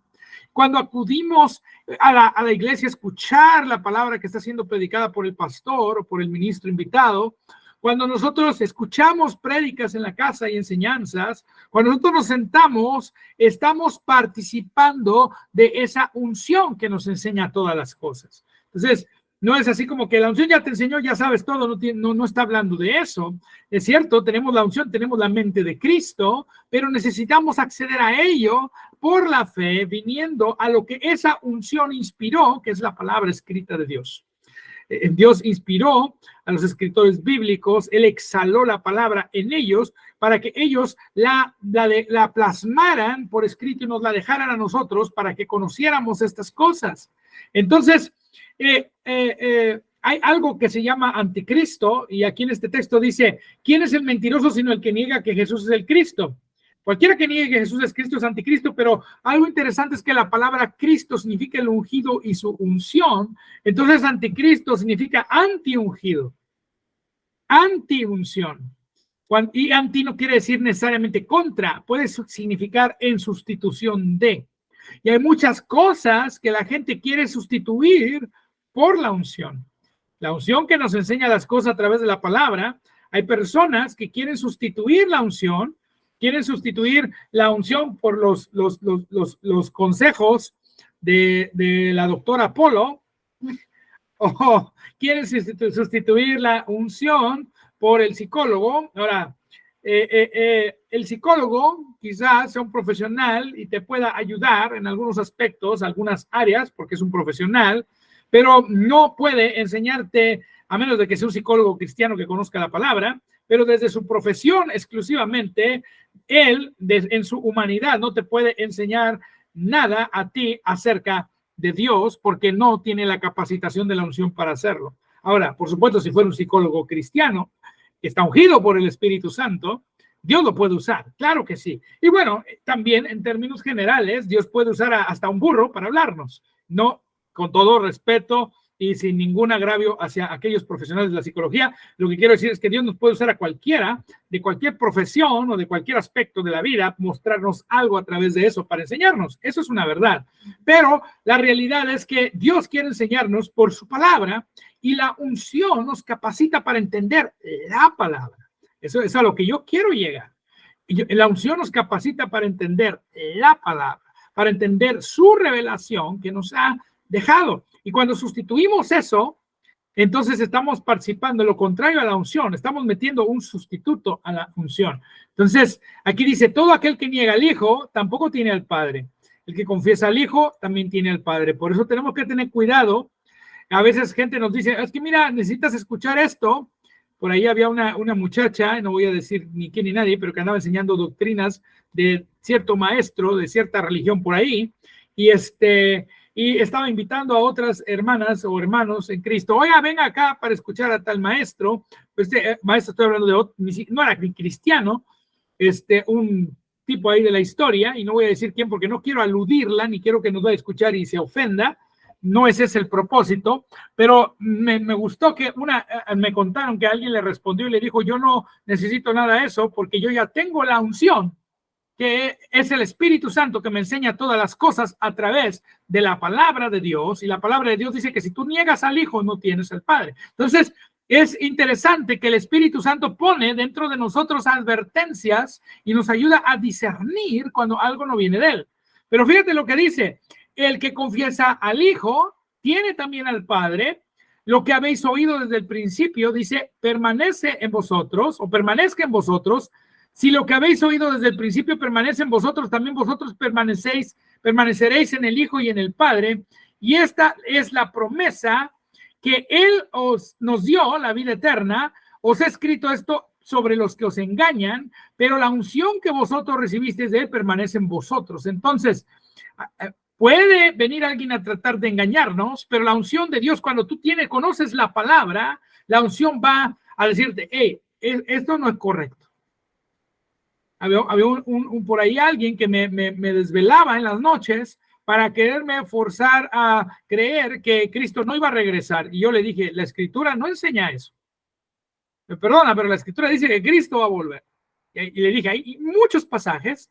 cuando acudimos a la iglesia a escuchar la palabra que está siendo predicada por el pastor o por el ministro invitado, cuando nosotros escuchamos prédicas en la casa y enseñanzas, cuando nosotros nos sentamos, estamos participando de esa unción que nos enseña todas las cosas. Entonces, no es así como que la unción ya te enseñó, ya sabes todo, no está hablando de eso. Es cierto, tenemos la unción, tenemos la mente de Cristo, pero necesitamos acceder a ello por la fe, viniendo a lo que esa unción inspiró, que es la palabra escrita de Dios. Dios inspiró a los escritores bíblicos, Él exhaló la palabra en ellos para que ellos la plasmaran por escrito y nos la dejaran a nosotros para que conociéramos estas cosas. Entonces, hay algo que se llama anticristo, y aquí en este texto dice, ¿quién es el mentiroso sino el que niega que Jesús es el Cristo? Cualquiera que niegue que Jesús es Cristo es anticristo, pero algo interesante es que la palabra Cristo significa el ungido y su unción. Entonces, anticristo significa antiungido, antiunción. Y anti no quiere decir necesariamente contra, puede significar en sustitución de. Y hay muchas cosas que la gente quiere sustituir por la unción. La unción que nos enseña las cosas a través de la palabra. Hay personas que quieren sustituir la unción, quieren sustituir la unción por los consejos de la doctora Polo, o quieren sustituir la unción por el psicólogo. Ahora, el psicólogo quizás sea un profesional y te pueda ayudar en algunos aspectos, algunas áreas, porque es un profesional, pero no puede enseñarte, a menos de que sea un psicólogo cristiano que conozca la palabra, pero desde su profesión exclusivamente, él, en su humanidad, no te puede enseñar nada a ti acerca de Dios, porque no tiene la capacitación de la unción para hacerlo. Ahora, por supuesto, si fuera un psicólogo cristiano, que está ungido por el Espíritu Santo, Dios lo puede usar, claro que sí. Y bueno, también en términos generales, Dios puede usar hasta un burro para hablarnos, no, con todo respeto y sin ningún agravio hacia aquellos profesionales de la psicología. Lo que quiero decir es que Dios nos puede usar a cualquiera, de cualquier profesión o de cualquier aspecto de la vida, mostrarnos algo a través de eso para enseñarnos. Eso es una verdad. Pero la realidad es que Dios quiere enseñarnos por su palabra y la unción nos capacita para entender la palabra. Eso es a lo que yo quiero llegar. La unción nos capacita para entender la palabra, para entender su revelación que nos ha dejado. Y cuando sustituimos eso, entonces estamos participando en lo contrario a la unción, estamos metiendo un sustituto a la unción. Entonces, aquí dice, todo aquel que niega al Hijo tampoco tiene al Padre. El que confiesa al Hijo también tiene al Padre. Por eso tenemos que tener cuidado. A veces gente nos dice, es que mira, necesitas escuchar esto. Por ahí había una muchacha, no voy a decir ni quién ni nadie, pero que andaba enseñando doctrinas de cierto maestro, de cierta religión por ahí, y estaba invitando a otras hermanas o hermanos en Cristo, oiga, venga acá para escuchar a tal maestro. Maestro, estoy hablando de no era cristiano, un tipo ahí de la historia, y no voy a decir quién porque no quiero aludirla, ni quiero que nos vaya a escuchar y se ofenda. No ese es el propósito, pero me gustó que me contaron que alguien le respondió y le dijo, yo no necesito nada de eso porque yo ya tengo la unción, que es el Espíritu Santo que me enseña todas las cosas a través de la palabra de Dios, y la palabra de Dios dice que si tú niegas al Hijo, no tienes al Padre. Entonces, es interesante que el Espíritu Santo pone dentro de nosotros advertencias y nos ayuda a discernir cuando algo no viene de él. Pero fíjate lo que dice, el que confiesa al Hijo tiene también al Padre. Lo que habéis oído desde el principio, dice, permanece en vosotros o permanezca en vosotros. Si lo que habéis oído desde el principio permanece en vosotros, también vosotros permaneceréis en el Hijo y en el Padre. Y esta es la promesa que Él nos dio, la vida eterna. Os he escrito esto sobre los que os engañan, pero la unción que vosotros recibisteis de Él permanece en vosotros. Entonces, puede venir alguien a tratar de engañarnos, pero la unción de Dios, cuando tú conoces la palabra, la unción va a decirte, hey, esto no es correcto. Había por ahí alguien que me desvelaba en las noches para quererme forzar a creer que Cristo no iba a regresar. Y yo le dije, la Escritura no enseña eso. Me perdona, pero la Escritura dice que Cristo va a volver. Y le dije, hay muchos pasajes.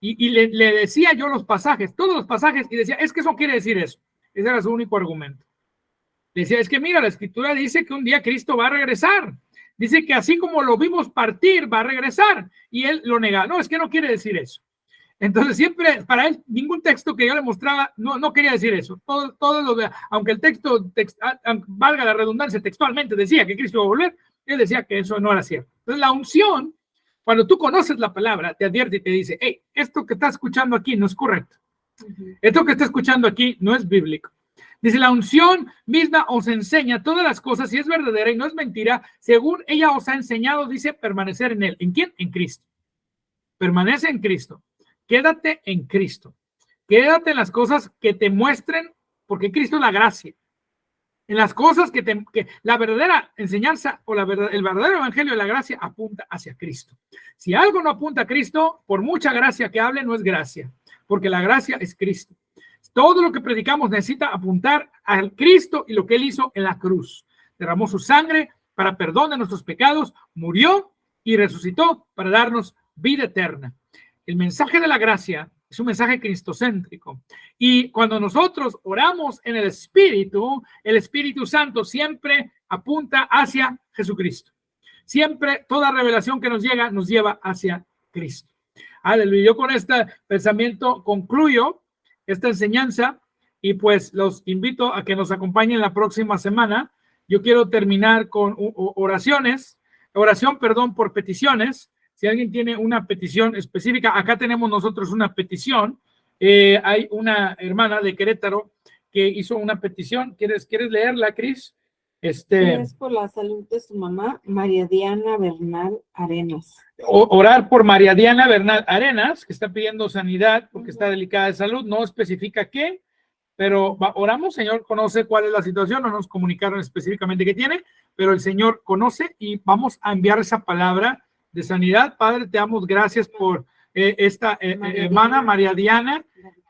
Y le decía yo los pasajes, todos los pasajes, y decía, es que eso quiere decir eso. Ese era su único argumento. Decía, es que mira, la Escritura dice que un día Cristo va a regresar. Dice que así como lo vimos partir, va a regresar. Y él lo nega. No, es que no quiere decir eso. Entonces siempre, para él, ningún texto que yo le mostraba, no quería decir eso. Todo lo de, aunque el texto, valga la redundancia, textualmente decía que Cristo va a volver, él decía que eso no era cierto. Entonces la unción, cuando tú conoces la palabra, te advierte y te dice, hey, esto que estás escuchando aquí no es correcto. Esto que está escuchando aquí no es bíblico. Dice, la unción misma os enseña todas las cosas y es verdadera y no es mentira, según ella os ha enseñado, dice, permanecer en él. ¿En quién? En Cristo. Permanece en Cristo. Quédate en Cristo. Quédate en las cosas que te muestren, porque Cristo es la gracia. En las cosas que la verdadera enseñanza o el verdadero evangelio de la gracia apunta hacia Cristo. Si algo no apunta a Cristo, por mucha gracia que hable, no es gracia, porque la gracia es Cristo. Todo lo que predicamos necesita apuntar al Cristo y lo que Él hizo en la cruz. Derramó su sangre para perdón de nuestros pecados, murió y resucitó para darnos vida eterna. El mensaje de la gracia es un mensaje cristocéntrico. Y cuando nosotros oramos en el Espíritu Santo siempre apunta hacia Jesucristo. Siempre toda revelación que nos llega nos lleva hacia Cristo. Aleluya. Yo con este pensamiento concluyo esta enseñanza y pues los invito a que nos acompañen la próxima semana. Yo quiero terminar con oración por peticiones. Si alguien tiene una petición específica, acá tenemos nosotros una petición. Hay una hermana de Querétaro que hizo una petición. ¿Quieres leerla, Cris? Sí, es por la salud de su mamá, María Diana Bernal Arenas. Orar por María Diana Bernal Arenas, que está pidiendo sanidad porque está delicada de salud. No especifica qué, pero oramos. Señor conoce cuál es la situación. No nos comunicaron específicamente qué tiene, pero el Señor conoce y vamos a enviar esa palabra de sanidad. Padre, te damos gracias por esta hermana María Diana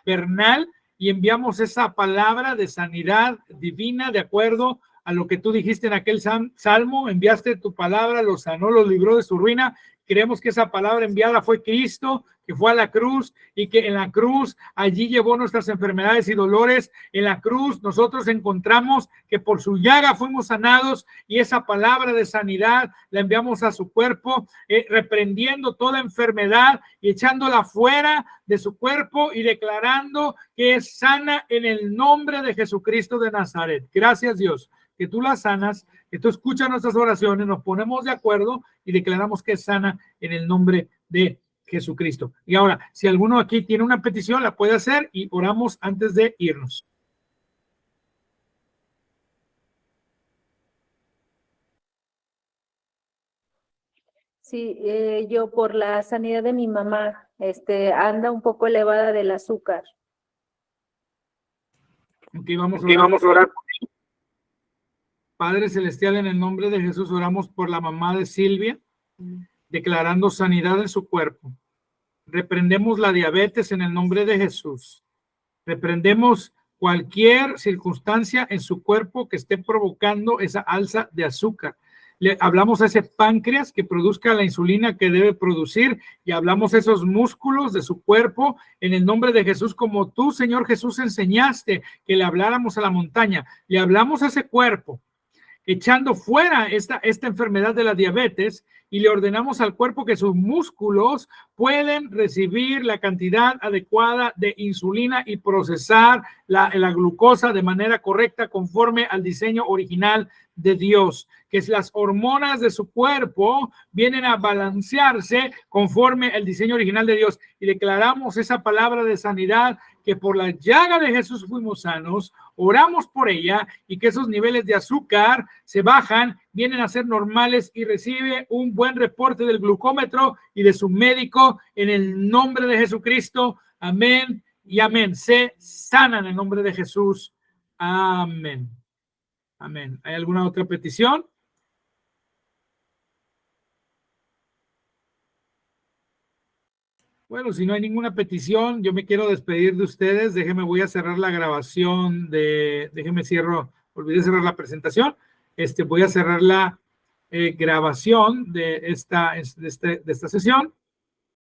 Bernal. y enviamos esa palabra de sanidad divina de acuerdo a lo que tú dijiste en aquel salmo. Enviaste tu palabra, los sanó, los libró de su ruina. Creemos que esa palabra enviada fue Cristo, que fue a la cruz y que en la cruz allí llevó nuestras enfermedades y dolores. En la cruz nosotros encontramos que por su llaga fuimos sanados, y esa palabra de sanidad la enviamos a su cuerpo, reprendiendo toda enfermedad y echándola fuera de su cuerpo y declarando que es sana en el nombre de Jesucristo de Nazaret. Gracias, Dios, que tú la sanas, que tú escuchas nuestras oraciones, nos ponemos de acuerdo y declaramos que es sana en el nombre de Jesucristo. Y ahora, si alguno aquí tiene una petición, la puede hacer y oramos antes de irnos. Sí, yo por la sanidad de mi mamá, anda un poco elevada del azúcar. Aquí vamos a orar. Padre Celestial, en el nombre de Jesús, oramos por la mamá de Silvia, declarando sanidad en su cuerpo. Reprendemos la diabetes en el nombre de Jesús. Reprendemos cualquier circunstancia en su cuerpo que esté provocando esa alza de azúcar. Le hablamos a ese páncreas que produzca la insulina que debe producir, y hablamos a esos músculos de su cuerpo en el nombre de Jesús, como tú, Señor Jesús, enseñaste que le habláramos a la montaña. Le hablamos a ese cuerpo, echando fuera esta enfermedad de la diabetes, y le ordenamos al cuerpo que sus músculos pueden recibir la cantidad adecuada de insulina y procesar la glucosa de manera correcta conforme al diseño original de Dios, que las hormonas de su cuerpo vienen a balancearse conforme al diseño original de Dios, y declaramos esa palabra de sanidad, que por la llaga de Jesús fuimos sanos. Oramos por ella, y que esos niveles de azúcar se bajan, vienen a ser normales, y recibe un buen reporte del glucómetro y de su médico en el nombre de Jesucristo. Amén y amén. Se sana en el nombre de Jesús. Amén. Amén. ¿Hay alguna otra petición? Bueno, si no hay ninguna petición, yo me quiero despedir de ustedes. Voy a cerrar la grabación olvidé cerrar la presentación. Voy a cerrar la grabación de esta sesión.